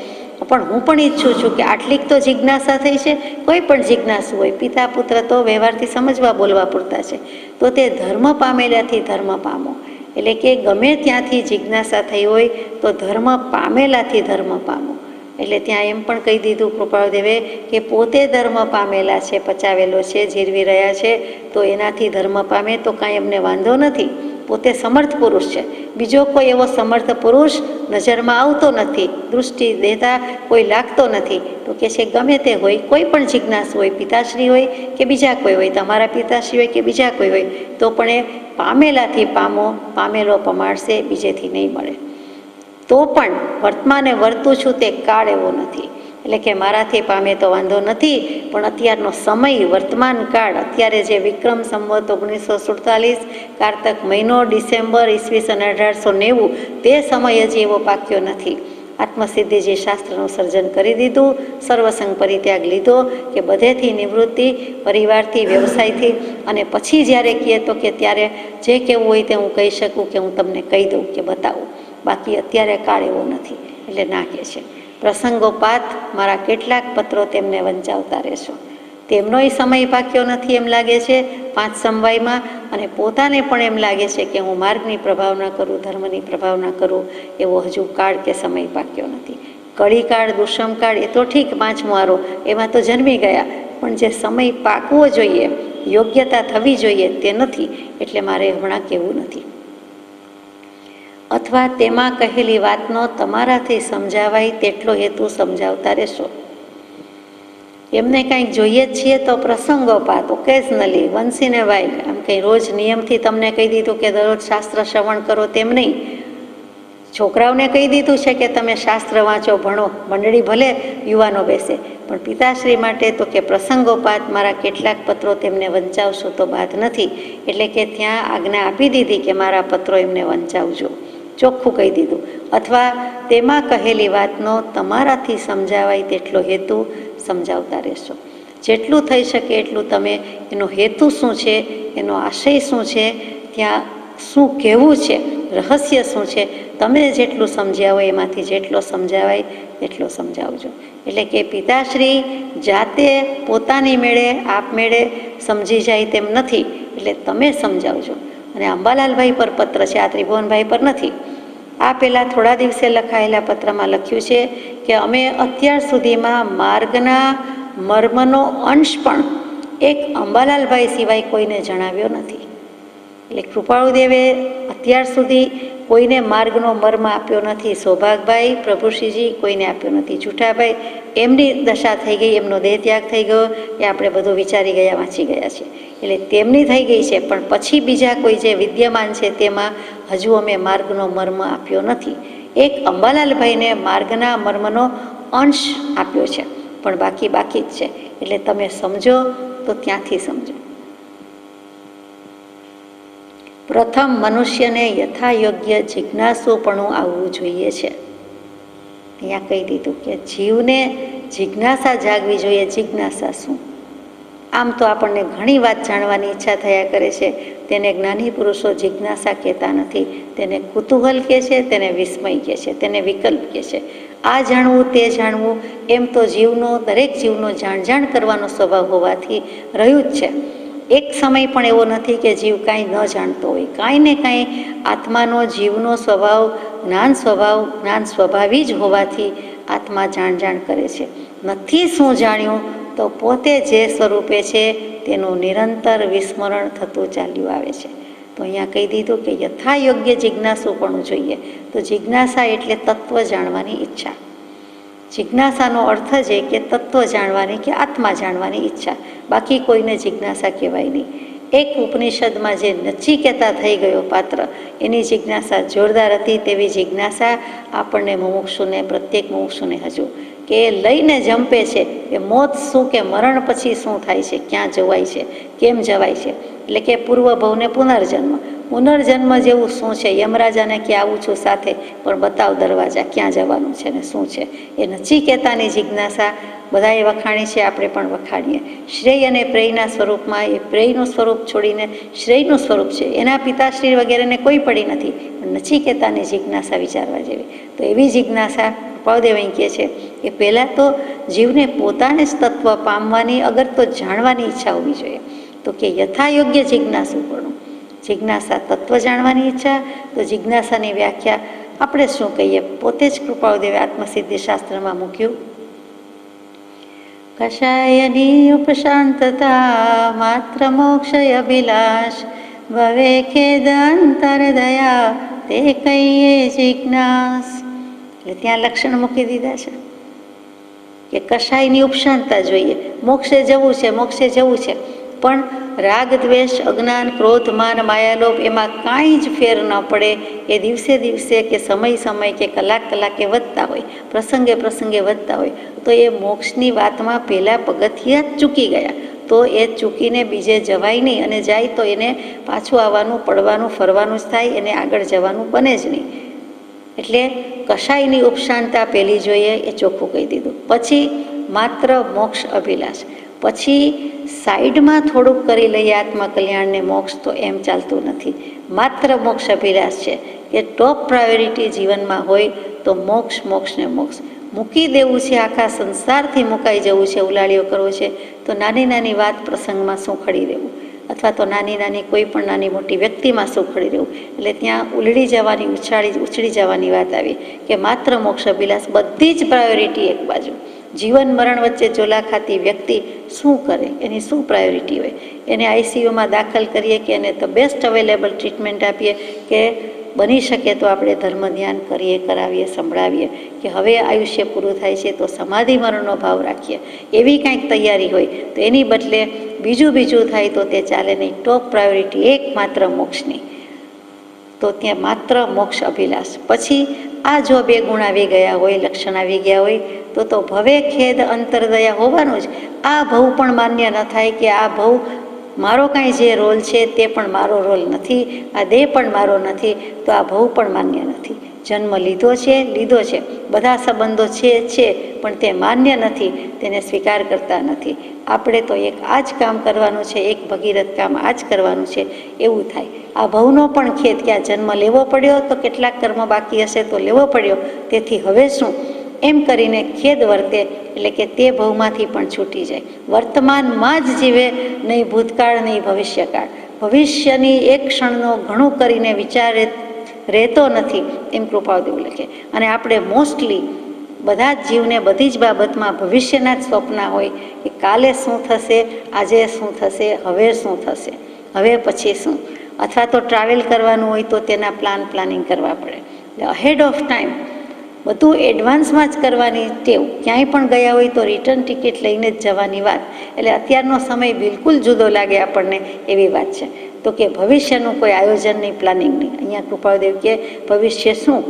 પણ હું પણ ઈચ્છું છું કે આટલીક તો જિજ્ઞાસા થઈ છે. કોઈ પણ જિજ્ઞાસુ હોય, પિતા પુત્ર તો વ્યવહારથી સમજવા બોલવા પૂરતા છે, તો તે ધર્મ પામેલાથી ધર્મ પામો. એટલે કે ગમે ત્યાંથી જિજ્ઞાસા થઈ હોય તો ધર્મ પામેલાથી ધર્મ પામો. એટલે ત્યાં એમ પણ કહી દીધું કૃપાળુદેવે કે પોતે ધર્મ પામેલા છે, પચાવેલો છે, જીરવી રહ્યા છે, તો એનાથી ધર્મ પામે તો કાંઈ એમને વાંધો નથી. પોતે સમર્થ પુરુષ છે, બીજો કોઈ એવો સમર્થ પુરુષ નજરમાં આવતો નથી, દૃષ્ટિ દેતા કોઈ લાગતો નથી. તો કે છે ગમે તે હોય, કોઈ પણ જિજ્ઞાસુ હોય, પિતાશ્રી હોય કે બીજા કોઈ હોય, તમારા પિતાશ્રી હોય કે બીજા કોઈ હોય, તો પણ એ પામેલાથી પામો, પામેલો પમાડશે, બીજેથી નહીં મળે. તો પણ વર્તમાને વર્તું છું તે કાળ એવો નથી, એટલે કે મારાથી પામે તો વાંધો નથી, પણ અત્યારનો સમય, વર્તમાન કાળ, અત્યારે જે વિક્રમ સંવત 1947 કારતક મહિનો, ડિસેમ્બર ઈસવીસન 1890, તે સમય હજી એવો પાક્યો નથી. આત્મસિદ્ધિજી શાસ્ત્રનું સર્જન કરી દીધું, સર્વસંગ પરિત્યાગ લીધો કે બધેથી નિવૃત્તિ, પરિવારથી, વ્યવસાયથી, અને પછી જ્યારે કહે તો કે ત્યારે જે કહેવું હોય તે હું કહી શકું, કે હું તમને કહી દઉં કે બતાવું. બાકી અત્યારે કાળ એવો નથી, એટલે ના કહે છે. પ્રસંગોપાત મારા કેટલાક પત્રો તેમને વંચાવતા રહેશો. તેમનોય સમય પાક્યો નથી એમ લાગે છે 5 સમવાયમાં, અને પોતાને પણ એમ લાગે છે કે હું માર્ગની પ્રભાવના કરું, ધર્મની પ્રભાવના કરું, એવો હજુ કાળ કે સમય પાક્યો નથી. કળીકાળ, દુષ્મકાળ એ તો ઠીક 5મો આરો, એમાં તો જન્મી ગયા, પણ જે સમય પાકવો જોઈએ, યોગ્યતા થવી જોઈએ, તે નથી. એટલે મારે હમણાં કહેવું નથી. અથવા તેમાં કહેલી વાતનો તમારાથી સમજાવાય તેટલો હેતુ સમજાવતા રહેશો. એમને કંઈક જોઈએ જ છીએ તો પ્રસંગોપાત, occasionally, once in A while, આમ કંઈ રોજ નિયમથી તમને કહી દીધું કે દરરોજ શાસ્ત્ર શ્રવણ કરો તેમ નહીં. છોકરાઓને કહી દીધું છે કે તમે શાસ્ત્ર વાંચો, ભણો, મંડળી ભલે યુવાનો બેસે, પણ પિતાશ્રી માટે તો કે પ્રસંગોપાત મારા કેટલાક પત્રો તેમને વંચાવશો તો બાદ નથી. એટલે કે ત્યાં આજ્ઞા આપી દીધી કે મારા પત્રો એમને વંચાવજો, ચોખ્ખું કહી દીધું. અથવા તેમાં કહેલી વાતનો તમારાથી સમજાવાય તેટલો હેતુ સમજાવતા રહેશો. જેટલું થઈ શકે એટલું તમે એનો હેતુ શું છે, એનો આશય શું છે, ત્યાં શું કહેવું છે, રહસ્ય શું છે, તમે જેટલું સમજ્યા હોય એમાંથી જેટલો સમજાવાય એટલો સમજાવજો. એટલે કે પિતાશ્રી જાતે પોતાની મેળે આપમેળે સમજી જાય તેમ નથી, એટલે તમે સમજાવજો. અને અંબાલાલભાઈ પર પત્ર છે, આ ત્રિભુવનભાઈ પર નથી. આ પહેલાં થોડા દિવસે લખાયેલા પત્રમાં લખ્યું છે કે અમે અત્યાર સુધીમાં માર્ગના મર્મનો અંશ પણ એક અંબાલાલભાઈ સિવાય કોઈને જણાવ્યો નથી. એટલે કૃપાળુદેવે અત્યાર સુધી કોઈને માર્ગનો મર્મ આપ્યો નથી. સૌભાગભાઈ, પ્રભુશ્રીજી કોઈને આપ્યો નથી. જૂઠાભાઈ, એમની દશા થઈ ગઈ, એમનો દેહ ત્યાગ થઈ ગયો, એ આપણે બધું વિચારી ગયા, વાંચી ગયા છે. એટલે તેમની થઈ ગઈ છે, પણ પછી બીજા કોઈ જે વિદ્યમાન છે તેમાં હજુ અમે માર્ગનો મર્મ આપ્યો નથી. એક અંબાલાલભાઈને માર્ગના મર્મનો અંશ આપ્યો છે, પણ બાકી જ છે. એટલે તમે સમજો તો ત્યાંથી સમજો. પ્રથમ મનુષ્યને યથાયોગ્ય જિજ્ઞાસુપણું આવવું જોઈએ છે. અહીંયા કહી દીધું કે જીવને જિજ્ઞાસા જાગવી જોઈએ. જિજ્ઞાસા શું? આમ તો આપણને ઘણી વાત જાણવાની ઈચ્છા થયા કરે છે, તેને જ્ઞાની પુરુષો જિજ્ઞાસા કહેતા નથી. તેને કુતૂહલ કહે છે, તેને વિસ્મય કહે છે, તેને વિકલ્પ કહે છે. આ જાણવું, તે જાણવું, એમ તો દરેક જીવનો જાણ કરવાનો સ્વભાવ હોવાથી રહ્યું જ છે. એક સમય પણ એવો નથી કે જીવ કાંઈ ન જાણતો હોય. કાંઈ ને કાંઈ આત્માનો, જીવનો સ્વભાવ, જ્ઞાન સ્વભાવી જ હોવાથી આત્મા જાણ કરે છે. નથી શું જાણ્યું તો પોતે જે સ્વરૂપે છે તેનું નિરંતર વિસ્મરણ થતું ચાલ્યું આવે છે. તો અહીંયા કહી દીધું કે યથાયોગ્ય જિજ્ઞાસુપણું જોઈએ. તો જિજ્ઞાસા એટલે તત્વ જાણવાની ઈચ્છા. જિજ્ઞાસાનો અર્થ છે કે તત્વ જાણવાની કે આત્મા જાણવાની ઈચ્છા. બાકી કોઈને જિજ્ઞાસા કહેવાય નહીં. એક ઉપનિષદમાં જે નચિકેતા થઈ ગયો પાત્ર, એની જિજ્ઞાસા જોરદાર હતી. તેવી જિજ્ઞાસા આપણને મુમુક્ષુને, પ્રત્યેક મુમુક્ષુને હજુ કે લઈને જંપે છે કે મોત શું, કે મરણ પછી શું થાય છે, ક્યાં જવાય છે, કેમ જવાય છે. એટલે કે પૂર્વભવને પુનર્જન્મ જેવું શું છે. યમરાજાને કે આવું છું સાથે, પણ બતાવ દરવાજા, ક્યાં જવાનું છે ને શું છે. એ નચિકેતાની જિજ્ઞાસા બધાએ વખાણી છે, આપણે પણ વખાણીએ. શ્રેય અને પ્રેયના સ્વરૂપમાં એ પ્રેયનું સ્વરૂપ છોડીને શ્રેયનું સ્વરૂપ છે. એના પિતાશ્રી વગેરેને કોઈ પડી નથી, પણ નચિકેતાની જિજ્ઞાસા વિચારવા જેવી. તો એવી જિજ્ઞાસા કૃપાળુદેવ અહીં કહે છે કે પહેલાં તો જીવને પોતાને જ તત્વ પામવાની, અગર તો જાણવાની ઈચ્છા હોવી જોઈએ. તો કે યથાયોગ્ય જિજ્ઞાસુપણું. જિજ્ઞાસા તત્વ જાણવાની ઈચ્છા. તો જિજ્ઞાસાની વ્યાખ્યા આપણે શું કહીએ? પોતે જ કૃપાળુદેવે આત્મસિદ્ધિ શાસ્ત્રમાં મૂક્યું, કષાયની ઉપશાંતતા માત્ર મોક્ષય અભિલાષ, ભવે ખેદ અંતર દયા તે કહીએ જિજ્ઞાસ. એટલે ત્યાં લક્ષણ મૂકી દીધા છે કે કષાયની ઉપશાંતતા જોઈએ, મોક્ષે જવું છે, મોક્ષે જવું છે, પણ રાગ દ્વેષ અજ્ઞાન ક્રોધ માન માયાલોભ એમાં કાંઈ જ ફેર ન પડે. એ દિવસે દિવસે કે સમય સમય કે કલાક કલાકે વધતા હોય, પ્રસંગે પ્રસંગે વધતા હોય, તો એ મોક્ષની વાતમાં પહેલાં પગથિયા જ ચૂકી ગયા. તો એ ચૂકીને બીજે જવાય નહીં, અને જાય તો એને પાછું આવવાનું, પડવાનું, ફરવાનું જ થાય, એને આગળ જવાનું બને જ નહીં. એટલે કષાયની ઉપશાંતતા પહેલી જોઈએ, એ ચોખ્ખું કહી દીધું. પછી માત્ર મોક્ષ અભિલાષ, પછી સાઈડમાં થોડુંક કરી લઈએ આત્મકલ્યાણને મોક્ષ, તો એમ ચાલતું નથી. માત્ર મોક્ષ અભિલાષ છે કે ટોપ પ્રાયોરિટી જીવનમાં હોય તો મોક્ષ, મોક્ષ ને મોક્ષ. મૂકી દેવું છે, આખા સંસારથી મુકાઈ જવું છે, ઉલાળ્યો કરવો છે, તો નાની નાની વાત પ્રસંગમાં શું ખડી રહેવું, અથવા તો નાની નાની કોઈ પણ નાની મોટી વ્યક્તિમાં શું ખડી રહેવું. એટલે ત્યાં ઉલડી જવાની, ઉછળી જવાની વાત આવી કે માત્ર મોક્ષ અભિલાષ, બધી જ પ્રાયોરિટી એક બાજુ. જીવન મરણ વચ્ચે ઝોલા ખાતી વ્યક્તિ શું કરે, એની શું પ્રાયોરિટી હોય? એને આઈસીયુમાં દાખલ કરીએ કે એને તો બેસ્ટ અવેલેબલ ટ્રીટમેન્ટ આપીએ, કે બની શકે તો આપણે ધર્મ ધ્યાન કરીએ, કરાવીએ, સંભળાવીએ, કે હવે આયુષ્ય પૂરું થાય છે તો સમાધિ મરણનો ભાવ રાખીએ, એવી કાંઈક તૈયારી હોય, તો એની બદલે બીજું થાય તો તે ચાલે નહીં. ટોપ પ્રાયોરિટી એકમાત્ર મોક્ષની, તો ત્યાં માત્ર મોક્ષ અભિલાષ. પછી આ જો બે ગુણ આવી ગયા હોય, લક્ષણ આવી ગયા હોય, તો ભવે ખેદ અંતરદયા હોવાનું જ. આ ભવ પણ માન્ય ન થાય કે આ ભવ મારો કાંઈ જે રોલ છે તે પણ મારો રોલ નથી, આ દેહ પણ મારો નથી, તો આ ભવ પણ માન્ય નથી. જન્મ લીધો છે, બધા સંબંધો છે, પણ તે માન્ય નથી, તેને સ્વીકાર કરતા નથી. આપણે તો એક આ જ કામ કરવાનું છે, એક ભગીરથ કામ આ જ કરવાનું છે, એવું થાય. આ ભવનો પણ ખેદ કે આ જન્મ લેવો પડ્યો, તો કેટલાક કર્મ બાકી હશે તો લેવો પડ્યો, તેથી હવે શું, એમ કરીને ખેદ વર્તે, એટલે કે તે ભવમાંથી પણ છૂટી જાય. વર્તમાનમાં જ જીવે, નહીં ભૂતકાળ, નહીં ભવિષ્યકાળ. ભવિષ્યની એક ક્ષણનો ઘણું કરીને વિચાર રહેતો નથી, એમ કૃપાળુદેવ લખે. અને આપણે મોસ્ટલી બધા જ જીવને બધી જ બાબતમાં ભવિષ્યના જ સ્વપ્ન હોય કે કાલે શું થશે, આજે શું થશે, હવે શું થશે, હવે પછી શું. અથવા તો ટ્રાવેલ કરવાનું હોય તો તેના પ્લાનિંગ કરવા પડે. એટલે અહેડ ઓફ ટાઈમ બધું એડવાન્સમાં જ કરવાની ટેવ. ક્યાંય પણ ગયા હોય તો રિટર્ન ટિકિટ લઈને જ જવાની વાત. એટલે અત્યારનો સમય બિલકુલ જુદો લાગે આપણને, એવી વાત છે. તો કે ભવિષ્યનું કોઈ આયોજન નહીં, પ્લાનિંગ નહીં. અહીંયા કૃપાળુદેવ કે ભવિષ્ય શું,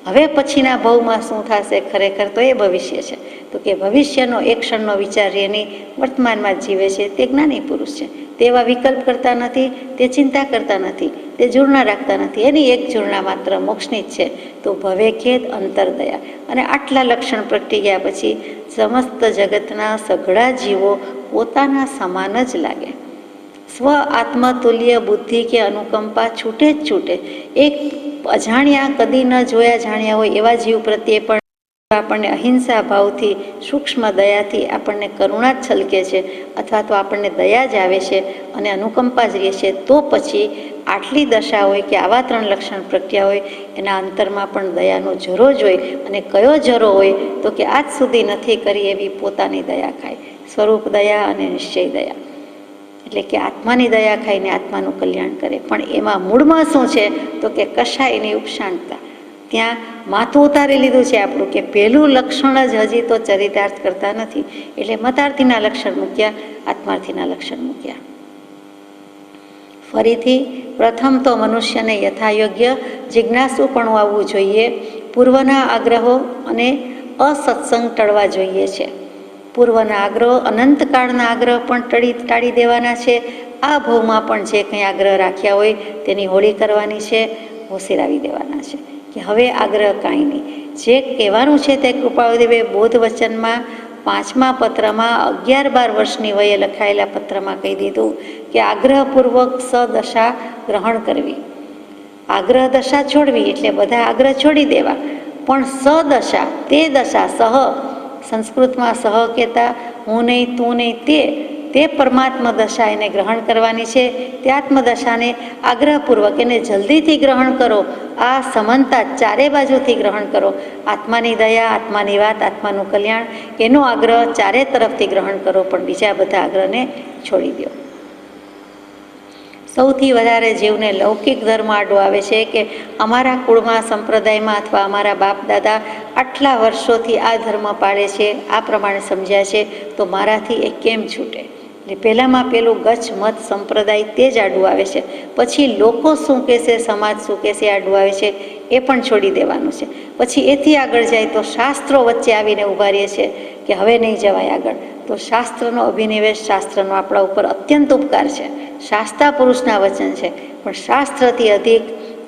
હવે પછીના ભવમાં શું થશે, ખરેખર તો એ ભવિષ્ય છે. તો કે ભવિષ્યનો એક ક્ષણનો વિચાર એની વર્તમાનમાં જ જીવે છે, તે જ્ઞાની પુરુષ છે. તેવા વિકલ્પ કરતા નથી, તે ચિંતા કરતા નથી, તે જૂર્ણા રાખતા નથી. એની એક જૂર્ણા માત્ર મોક્ષની જ છે. તો ભવે ખેદ અંતરદયા. અને આટલા લક્ષણ પ્રગટી ગયા પછી સમસ્ત જગતના સઘળા જીવો પોતાના સમાન જ લાગે. સ્વ આત્મતુલ્ય બુદ્ધિ કે અનુકંપા છૂટે જ છૂટે. એક અજાણ્યા, કદી ન જોયા જાણ્યા હોય એવા જીવ પ્રત્યે પણ આપણને અહિંસા ભાવથી, સૂક્ષ્મ દયાથી આપણને કરુણા જ છલકે છે, અથવા તો આપણને દયા જ આવે છે અને અનુકંપા જ રહે છે. તો પછી આટલી દશા હોય કે આવા 3 લક્ષણ પ્રગટ્યા હોય, એના અંતરમાં પણ દયાનો જરો જ હોય. અને કયો જરો હોય તો કે આજ સુધી નથી કરી એવી પોતાની દયા ખાય, સ્વરૂપ દયા અને નિશ્ચય દયા. એટલે કે આત્માની દયા ખાઈને આત્માનું કલ્યાણ કરે. પણ એમાં મૂળમાં શું છે તો કે કશાયની ઉપશાંતતા. ત્યાં માથું ઉતારી લીધું છે આપણું કે પહેલું લક્ષણ જ હજી તો ચરિતાર્થ કરતા નથી. એટલે મતાર્થીના લક્ષણ મૂક્યા, આત્માર્થીના લક્ષણ મૂક્યા. ફરીથી પ્રથમ તો મનુષ્યને યથાયોગ્ય જિજ્ઞાસુપણું આવવું જોઈએ. પૂર્વના આગ્રહો અને અસત્સંગ ટળવા જોઈએ છે. પૂર્વના આગ્રહ, અનંતકાળના આગ્રહ પણ ટાળી દેવાના છે. આ ભવમાં પણ જે કંઈ આગ્રહ રાખ્યા હોય તેની હોળી કરવાની છે, હોશિરાવી દેવાના છે કે હવે આગ્રહ કાંઈ નહીં. જે કહેવાનું છે તે કૃપાળુદેવે બોધ વચનમાં 5મા પત્રમાં 11-12 વર્ષની વયે લખાયેલા પત્રમાં કહી દીધું કે આગ્રહપૂર્વક સદશા ગ્રહણ કરવી. આગ્રહ દશા છોડવી એટલે બધા આગ્રહ છોડી દેવા, પણ સદશા, તે દશા, સંસ્કૃતમાં સહ કહેતા હું નહીં, તું નહીં, તે તે પરમાત્મા દશા એને ગ્રહણ કરવાની છે. તે આત્મદશાને આગ્રહપૂર્વક એને જલ્દીથી ગ્રહણ કરો. આ સમાનતા ચારે બાજુથી ગ્રહણ કરો. આત્માની દયા, આત્માની વાત, આત્માનું કલ્યાણ, એનો આગ્રહ ચારે તરફથી ગ્રહણ કરો, પણ બીજા બધા આગ્રહને છોડી દો. સૌથી વધારે જીવને લૌકિક ધર્મ આડો આવે છે કે અમારા કુળમાં, સંપ્રદાયમાં અથવા અમારા બાપ દાદા આટલા વર્ષોથી આ ધર્મ પાળે છે, આ પ્રમાણે સમજ્યા છે, તો મારાથી એ કેમ છૂટે? એટલે પહેલાંમાં પેલું ગચ્છ મત સંપ્રદાય તે જ આડું આવે છે. પછી લોકો શું કહેશે, સમાજ શું કહેશે, આડું આવે છે, એ પણ છોડી દેવાનું છે. પછી એથી આગળ જાય તો શાસ્ત્રો વચ્ચે આવીને ઊભા રહીએ છે કે હવે નહીં જવાય આગળ. તો શાસ્ત્રનો અભિનિવેશ, શાસ્ત્રનો આપણા ઉપર અત્યંત ઉપકાર છે. શાસ્ત્રા પુરુષના વચન છે, પણ શાસ્ત્રથી અધિક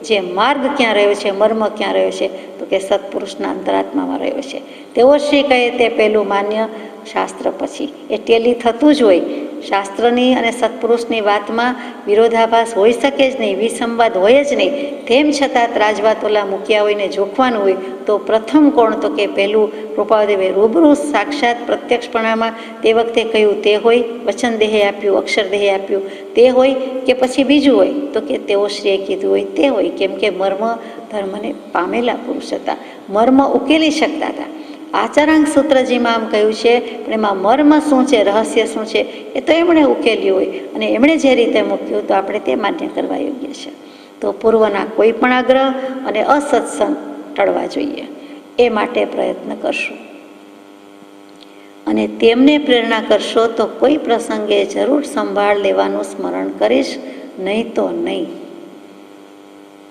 જે માર્ગ ક્યાં રહ્યો છે, મર્મ ક્યાં રહ્યો છે, તો કે સત્પુરુષના અંતરાત્મામાં રહ્યો છે. તેઓ શ્રી કહે તે પહેલું માન્ય, શાસ્ત્ર પછી. એ ટેલી થતું જ હોય. શાસ્ત્રની અને સત્પુરુષની વાતમાં વિરોધાભાસ હોઈ શકે જ નહીં, વિસંવાદ હોય જ નહીં. તેમ છતાં ત્રાજવાતોલા મૂક્યા હોય ને જોખવાનું હોય તો પ્રથમ કોણ? તો કે પહેલું કૃપાદેવે રૂબરૂ સાક્ષાત પ્રત્યક્ષપણામાં તે વખતે કહ્યું તે હોય, વચન દેહે આપ્યું, અક્ષર દેહે આપ્યું તે હોય, કે પછી બીજું હોય? તો કે તેઓ શ્રીએ કીધું હોય તે હોય. કેમ કે મર્મ ધર્મને પામેલા પુરુષ હતા, મર્મ ઉકેલી શકતા હતા. આચરાંક સૂત્રજીમાં આમ કહ્યું છે, પણ એમાં મર્મ શું છે, રહસ્ય શું છે, એ તો એમણે ઉકેલ્યું હોય, અને એમણે જે રીતે મૂક્યું તો આપણે તે માન્ય કરવા યોગ્ય છે. તો પૂર્વના કોઈ પણ આગ્રહ અને અસત્સંગ ટળવા જોઈએ, એ માટે પ્રયત્ન કરશું. અને તેમને પ્રેરણા કરશો તો કોઈ પ્રસંગે જરૂર સંભાળ લેવાનું સ્મરણ કરીશ, નહીં તો નહીં.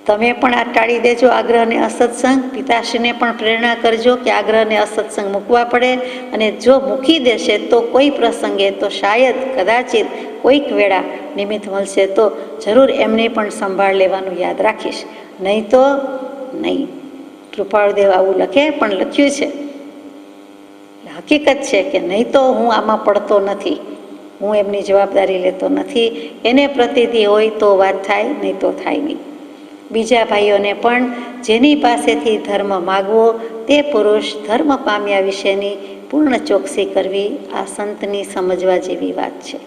તમે પણ આ ટાળી દેજો આગ્રહ અને અસત્સંગ. પિતાશ્રીને પણ પ્રેરણા કરજો કે આગ્રહ અને અસત્સંગ મૂકવા પડે, અને જો મૂકી દેશે તો કોઈ પ્રસંગે, તો શાયદ કદાચિત કોઈક વેળા નિમિત્ત મળશે તો જરૂર એમને પણ સંભાળ લેવાનું યાદ રાખીશ, નહીં તો નહીં. કૃપાળુદેવ આવું લખે, પણ લખ્યું છે, હકીકત છે કે નહીં તો હું આમાં પડતો નથી, હું એમની જવાબદારી લેતો નથી. એને પ્રતિધિ હોય તો વાત થાય, નહીં તો થાય નહીં. બીજા ભાઈઓને પણ જેની પાસેથી ધર્મ માગવો તે પુરુષ ધર્મ પામ્યા વિશેની પૂર્ણ ચોકસી કરવી આ સંતની સમજવા જેવી વાત છે.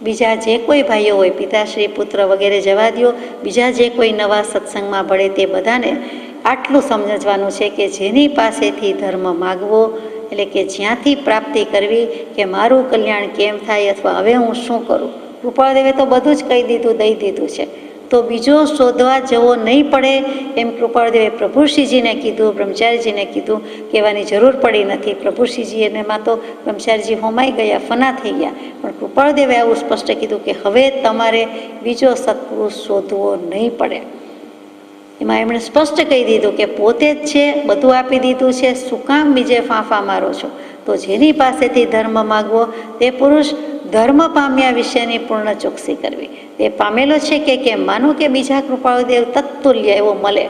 બીજા જે કોઈ ભાઈઓ હોય, પિતાશ્રી, પુત્ર વગેરે જવા દો, બીજા જે કોઈ નવા સત્સંગમાં ભળે તે બધાને આટલું સમજવાનું છે કે જેની પાસેથી ધર્મ માગવો, એટલે કે જ્યાંથી પ્રાપ્તિ કરવી કે મારું કલ્યાણ કેમ થાય અથવા હવે હું શું કરું. કૃપાળદેવે તો બધું જ કહી દીધું, દઈ દીધું છે, તો બીજો શોધવા જવો નહીં પડે એમ કૃપાળદેવે પ્રભુશ્રીજીને કીધું, બ્રહ્મચારીજીને કીધું. કહેવાની જરૂર પડી નથી. પ્રભુશ્રીજી એનેમાં તો બ્રહ્મચારીજી હોમાઈ ગયા, ફના થઈ ગયા, પણ કૃપાળદેવે આવું સ્પષ્ટ કીધું કે હવે તમારે બીજો સત્પુરુષ શોધવો નહીં પડે. એમાં એમણે સ્પષ્ટ કહી દીધું કે પોતે જ છે, બધું આપી દીધું છે, શું કામ બીજે ફાંફા મારો છો? તો જેની પાસેથી ધર્મ માગવો તે પુરુષ ધર્મ પામ્યા વિશેની પૂર્ણ ચોકસી કરવી. તે પામેલો છે કે કેમ? માનો કે બીજા કૃપાળુદેવ તત્તુલ્ય એવો મળે,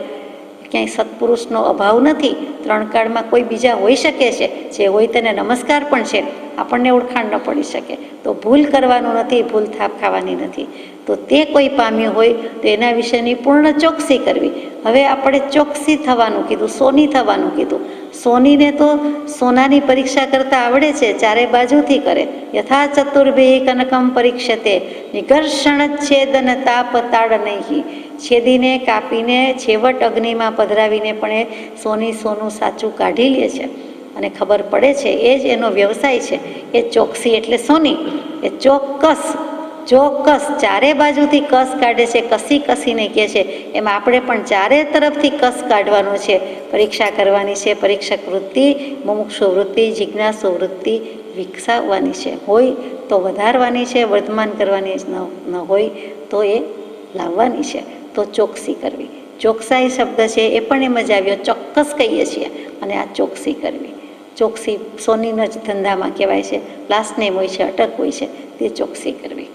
ક્યાંય સત્પુરુષનો અભાવ નથી. ત્રણ કાળમાં કોઈ બીજા હોઈ શકે છે, જે હોય તેને નમસ્કાર પણ છે, આપણને ઓળખાણ ન પડી શકે. તો ભૂલ કરવાનું નથી, ભૂલ થાપ ખાવાની નથી. તો તે કોઈ પામ્યું હોય તો એના વિશેની પૂર્ણ ચોકસી કરવી. હવે આપણે ચોકસી થવાનું કીધું, સોની થવાનું કીધું. સોનીને તો સોનાની પરીક્ષા કરતા આવડે છે, ચારે બાજુથી કરે. યથા ચતુર્ભી કનકમ પરીક્ષતે નિઘર્ષણ છેદન તાપ તાળ નહીં. છેદીને, કાપીને, છેવટ અગ્નિમાં પધરાવીને પણ એ સોનું સાચું કાઢી લે છે અને ખબર પડે છે. એ જ એનો વ્યવસાય છે. એ ચોકસી એટલે સોની. એ ચોક્કસ ચારે બાજુથી કસ કાઢે છે, કસીને કહે છે. એમાં આપણે પણ ચારે તરફથી કસ કાઢવાનો છે, પરીક્ષા કરવાની છે. પરીક્ષક વૃત્તિ, મુમુક્ષુ વૃત્તિ, જિજ્ઞાસુ વૃત્તિ વિકસાવવાની છે. હોય તો વધારવાની છે, વર્તમાન કરવાની ન હોય તો એ લાવવાની છે. તો ચોકસી કરવી. ચોકસાઈ શબ્દ છે એ પણ એમ જ આવ્યો, ચોક્કસ કહીએ છીએ, અને આ ચોકસી કરવી. ચોકસી સોનીના જ ધંધામાં કહેવાય છે. લાસ્ટ નેમ હોય છે, અટક હોય છે, તે ચોકસી કરવી.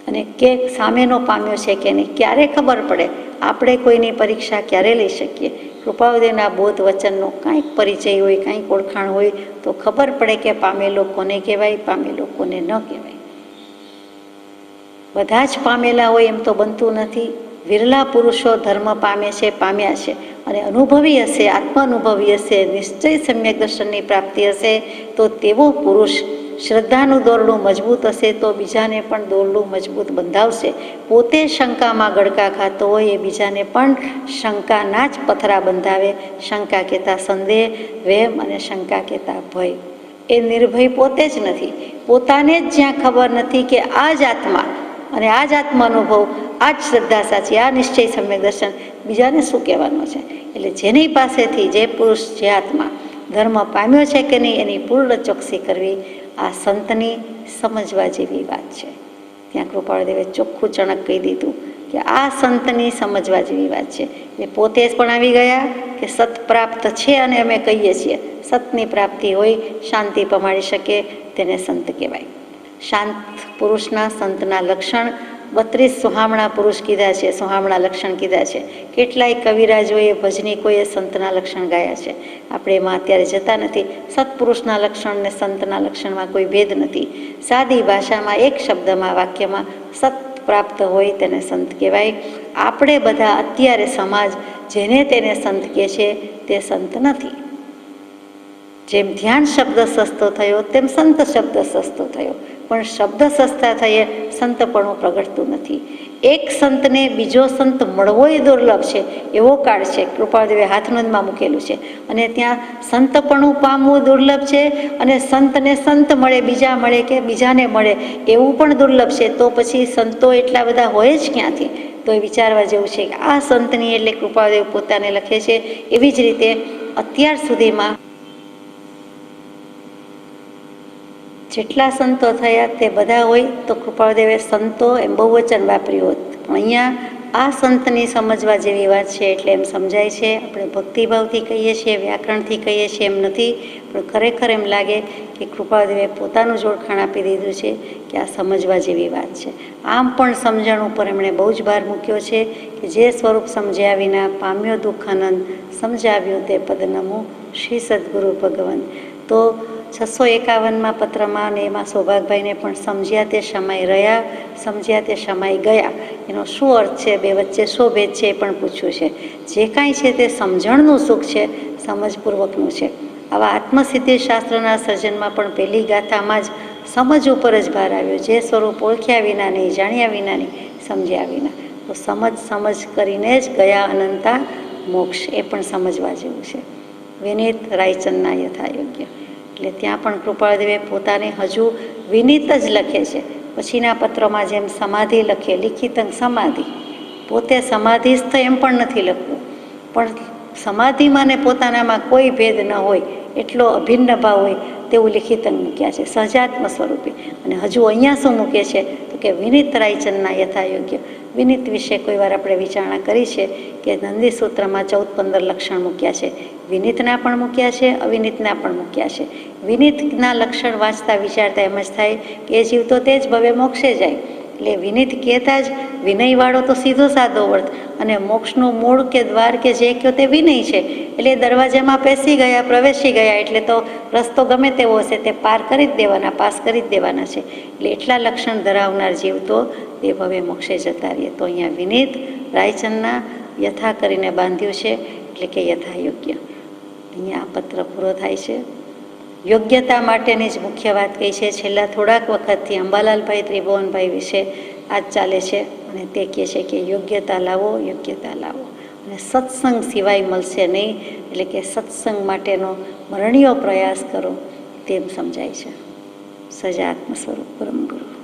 અને કે સામેનો પામ્યો છે કે નહીં, ક્યારે ખબર પડે? આપણે કોઈની પરીક્ષા ક્યારે લઈ શકીએ? કૃપાળુદેવના બોધ વચનનો કાંઈક પરિચય હોય, કાંઈક ઓળખાણ હોય તો ખબર પડે કે પામેલો કોને કહેવાય, પામેલો કોને ન કહેવાય. બધા જ પામેલા હોય એમ તો બનતું નથી. વિરલા પુરુષો ધર્મ પામે છે, પામ્યા છે, અને અનુભવી હશે, આત્માનુભવી હશે, નિશ્ચય સમ્યક દર્શનની પ્રાપ્તિ હશે, તો તેવો પુરુષ શ્રદ્ધાનું દોરડું મજબૂત હશે તો બીજાને પણ દોરડું મજબૂત બંધાવશે. પોતે શંકામાં ગડકા ખાતો હોય એ બીજાને પણ શંકાના જ પથરા બંધાવે. શંકા કહેતા સંદેહ, વહેમ અને શંકા કહેતા ભય. એ નિર્ભય પોતે જ નથી. પોતાને જ જ્યાં ખબર નથી કે આ જ આત્મા અને આ જ આત્માનુભવ, આ જ શ્રદ્ધા સાચી, આ નિશ્ચય સમ્યક દર્શન, બીજાને શું કહેવાનું છે? એટલે જેની પાસેથી જે પુરુષ, જે આત્મા ધર્મ પામ્યો છે કે નહીં એની પૂર્ણ ચોકસી કરવી આ સંતની સમજવા જેવી વાત છે. ત્યાં કૃપાળદેવે ચોખ્ખું ચણક કહી દીધું કે આ સંતની સમજવા જેવી વાત છે. એ પોતે જ પણ આવી ગયા કે સત પ્રાપ્ત છે અને અમે કહીએ છીએ સતની પ્રાપ્તિ હોય, શાંતિ પમાડી શકે તેને સંત કહેવાય. શાંત પુરુષના સંતના લક્ષણ 32 સોહામણા પુરુષ કીધા છે, સોહામણા લક્ષણ કીધા છે. કેટલાય કવિરાજોએ, ભજનીકોએ સંતના લક્ષણ ગાયા છે. આપણે એમાં અત્યારે જતા નથી. સત્પુરુષના લક્ષણ ને સંતના લક્ષણમાં કોઈ ભેદ નથી. સાદી ભાષામાં એક શબ્દમાં, વાક્યમાં સત પ્રાપ્ત હોય તેને સંત કહેવાય. આપણે બધા અત્યારે સમાજ જેને તેને સંત કહે છે તે સંત નથી. જેમ ધ્યાન શબ્દ સસ્તો થયો તેમ સંત શબ્દ સસ્તો થયો, પણ શબ્દ સસ્તા થઈએ સંતપણું પ્રગટતું નથી. એક સંતને બીજો સંત મળવો એ દુર્લભ છે એવો કાળ છે. કૃપાળદેવે હાથનોંધમાં મૂકેલું છે. અને ત્યાં સંતપણું પામવું દુર્લભ છે અને સંતને સંત મળે, બીજા મળે કે બીજાને મળે એવું પણ દુર્લભ છે. તો પછી સંતો એટલા બધા હોય જ ક્યાંથી? તો એ વિચારવા જેવું છે કે આ સંતની એટલે કૃપાળદેવ પોતાને લખે છે. એવી જ રીતે અત્યાર સુધીમાં જેટલા સંતો થયા તે બધા હોય તો કૃપાળદેવે સંતો એમ બહુવચન વાપર્યું હોત. પણ અહીંયા આ સંતની સમજવા જેવી વાત છે એટલે એમ સમજાય છે. આપણે ભક્તિભાવથી કહીએ છીએ, વ્યાકરણથી કહીએ છીએ એમ નથી, પણ ખરેખર એમ લાગે કે કૃપાળદેવે પોતાનું જ ઓળખાણ આપી દીધું છે કે આ સમજવા જેવી વાત છે. આમ પણ સમજણ ઉપર એમણે બહુ જ ભાર મૂક્યો છે કે જે સ્વરૂપ સમજ્યા વિના પામ્યો દુઃખ આનંદ, સમજાવ્યું તે પદ નમો શ્રી સદગુરુ ભગવાન. તો 651માં પત્રમાં અને એમાં સૌભાગભાઈને પણ સમજ્યા તે સમય રહ્યા, સમજ્યા તે સમય ગયા, એનો શું અર્થ છે, બે વચ્ચે શું ભેદ છે એ પણ પૂછ્યું છે. જે કાંઈ છે તે સમજણનું સુખ છે, સમજપૂર્વકનું છે. આવા આત્મસિદ્ધિ શાસ્ત્રના સર્જનમાં પણ પહેલી ગાથામાં જ સમજ ઉપર જ ભાર આવ્યો. જે સ્વરૂપ ઓળખ્યા વિના નહીં, જાણ્યા વિના નહીં, સમજ્યા વિના. તો સમજ કરીને જ ગયા અનંતા મોક્ષ, એ પણ સમજવા જેવું છે. વિનીત રાયચંદના યથાયોગ્ય. એટલે ત્યાં પણ કૃપાળદેવે પોતાને હજુ વિનીત જ લખે છે. પછીના પત્રોમાં જેમ સમાધિ લખે, લિખિતંગ સમાધિ, પોતે સમાધિસ્થ એમ પણ નથી લખવું, પણ સમાધિમાં ને પોતાનામાં કોઈ ભેદ ન હોય એટલો અભિન્ન ભાવ હોય તેવું લિખિતંગ મૂક્યા છે સહજાત્મ સ્વરૂપે. અને હજુ અહીંયા શું મૂકે છે તો કે વિનીત રાયચંદના યથાયોગ્ય. વિનીત વિશે કોઈ વાર આપણે વિચારણા કરી છે કે નંદી સૂત્રમાં 14-15 લક્ષણ મૂક્યા છે. વિનીતના પણ મૂક્યા છે, અવિનીતના પણ મૂક્યા છે. વિનીતના લક્ષણ વાંચતા વિચારતા એમ જ થાય કે એ જીવ તો તે જ ભવે મોક્ષે જાય. એટલે વિનીત કહેતા જ વિનયવાળો તો સીધો સાદો અર્થ, અને મોક્ષનું મૂળ કે દ્વાર કે જે કહો તે વિનય છે. એટલે દરવાજામાં પેસી ગયા, પ્રવેશી ગયા, એટલે તો રસ્તો ગમે તેવો હશે તે પાર કરી જ દેવાના, પાસ કરી જ દેવાના છે. એટલે એટલા લક્ષણ ધરાવનાર જીવ તો તે ભવે મોક્ષે જતા રહીએ. તો અહીંયા વિનીત રાયચંદના યથા કરીને બાંધ્યું છે, એટલે કે યથાયોગ્ય. અહીંયા આ પત્ર પૂરો થાય છે. યોગ્યતા માટેની જ મુખ્ય વાત કહી છે. છેલ્લા થોડાક વખતથી અંબાલાલભાઈ ત્રિભુવનભાઈ વિશે આ જ ચાલે છે અને તે કહે છે કે યોગ્યતા લાવો, યોગ્યતા લાવો, અને સત્સંગ સિવાય મળશે નહીં. એટલે કે સત્સંગ માટેનો મરણીયો પ્રયાસ કરો તેમ સમજાય છે. સજાત્મ સ્વરૂપ પરમ ગુરુ.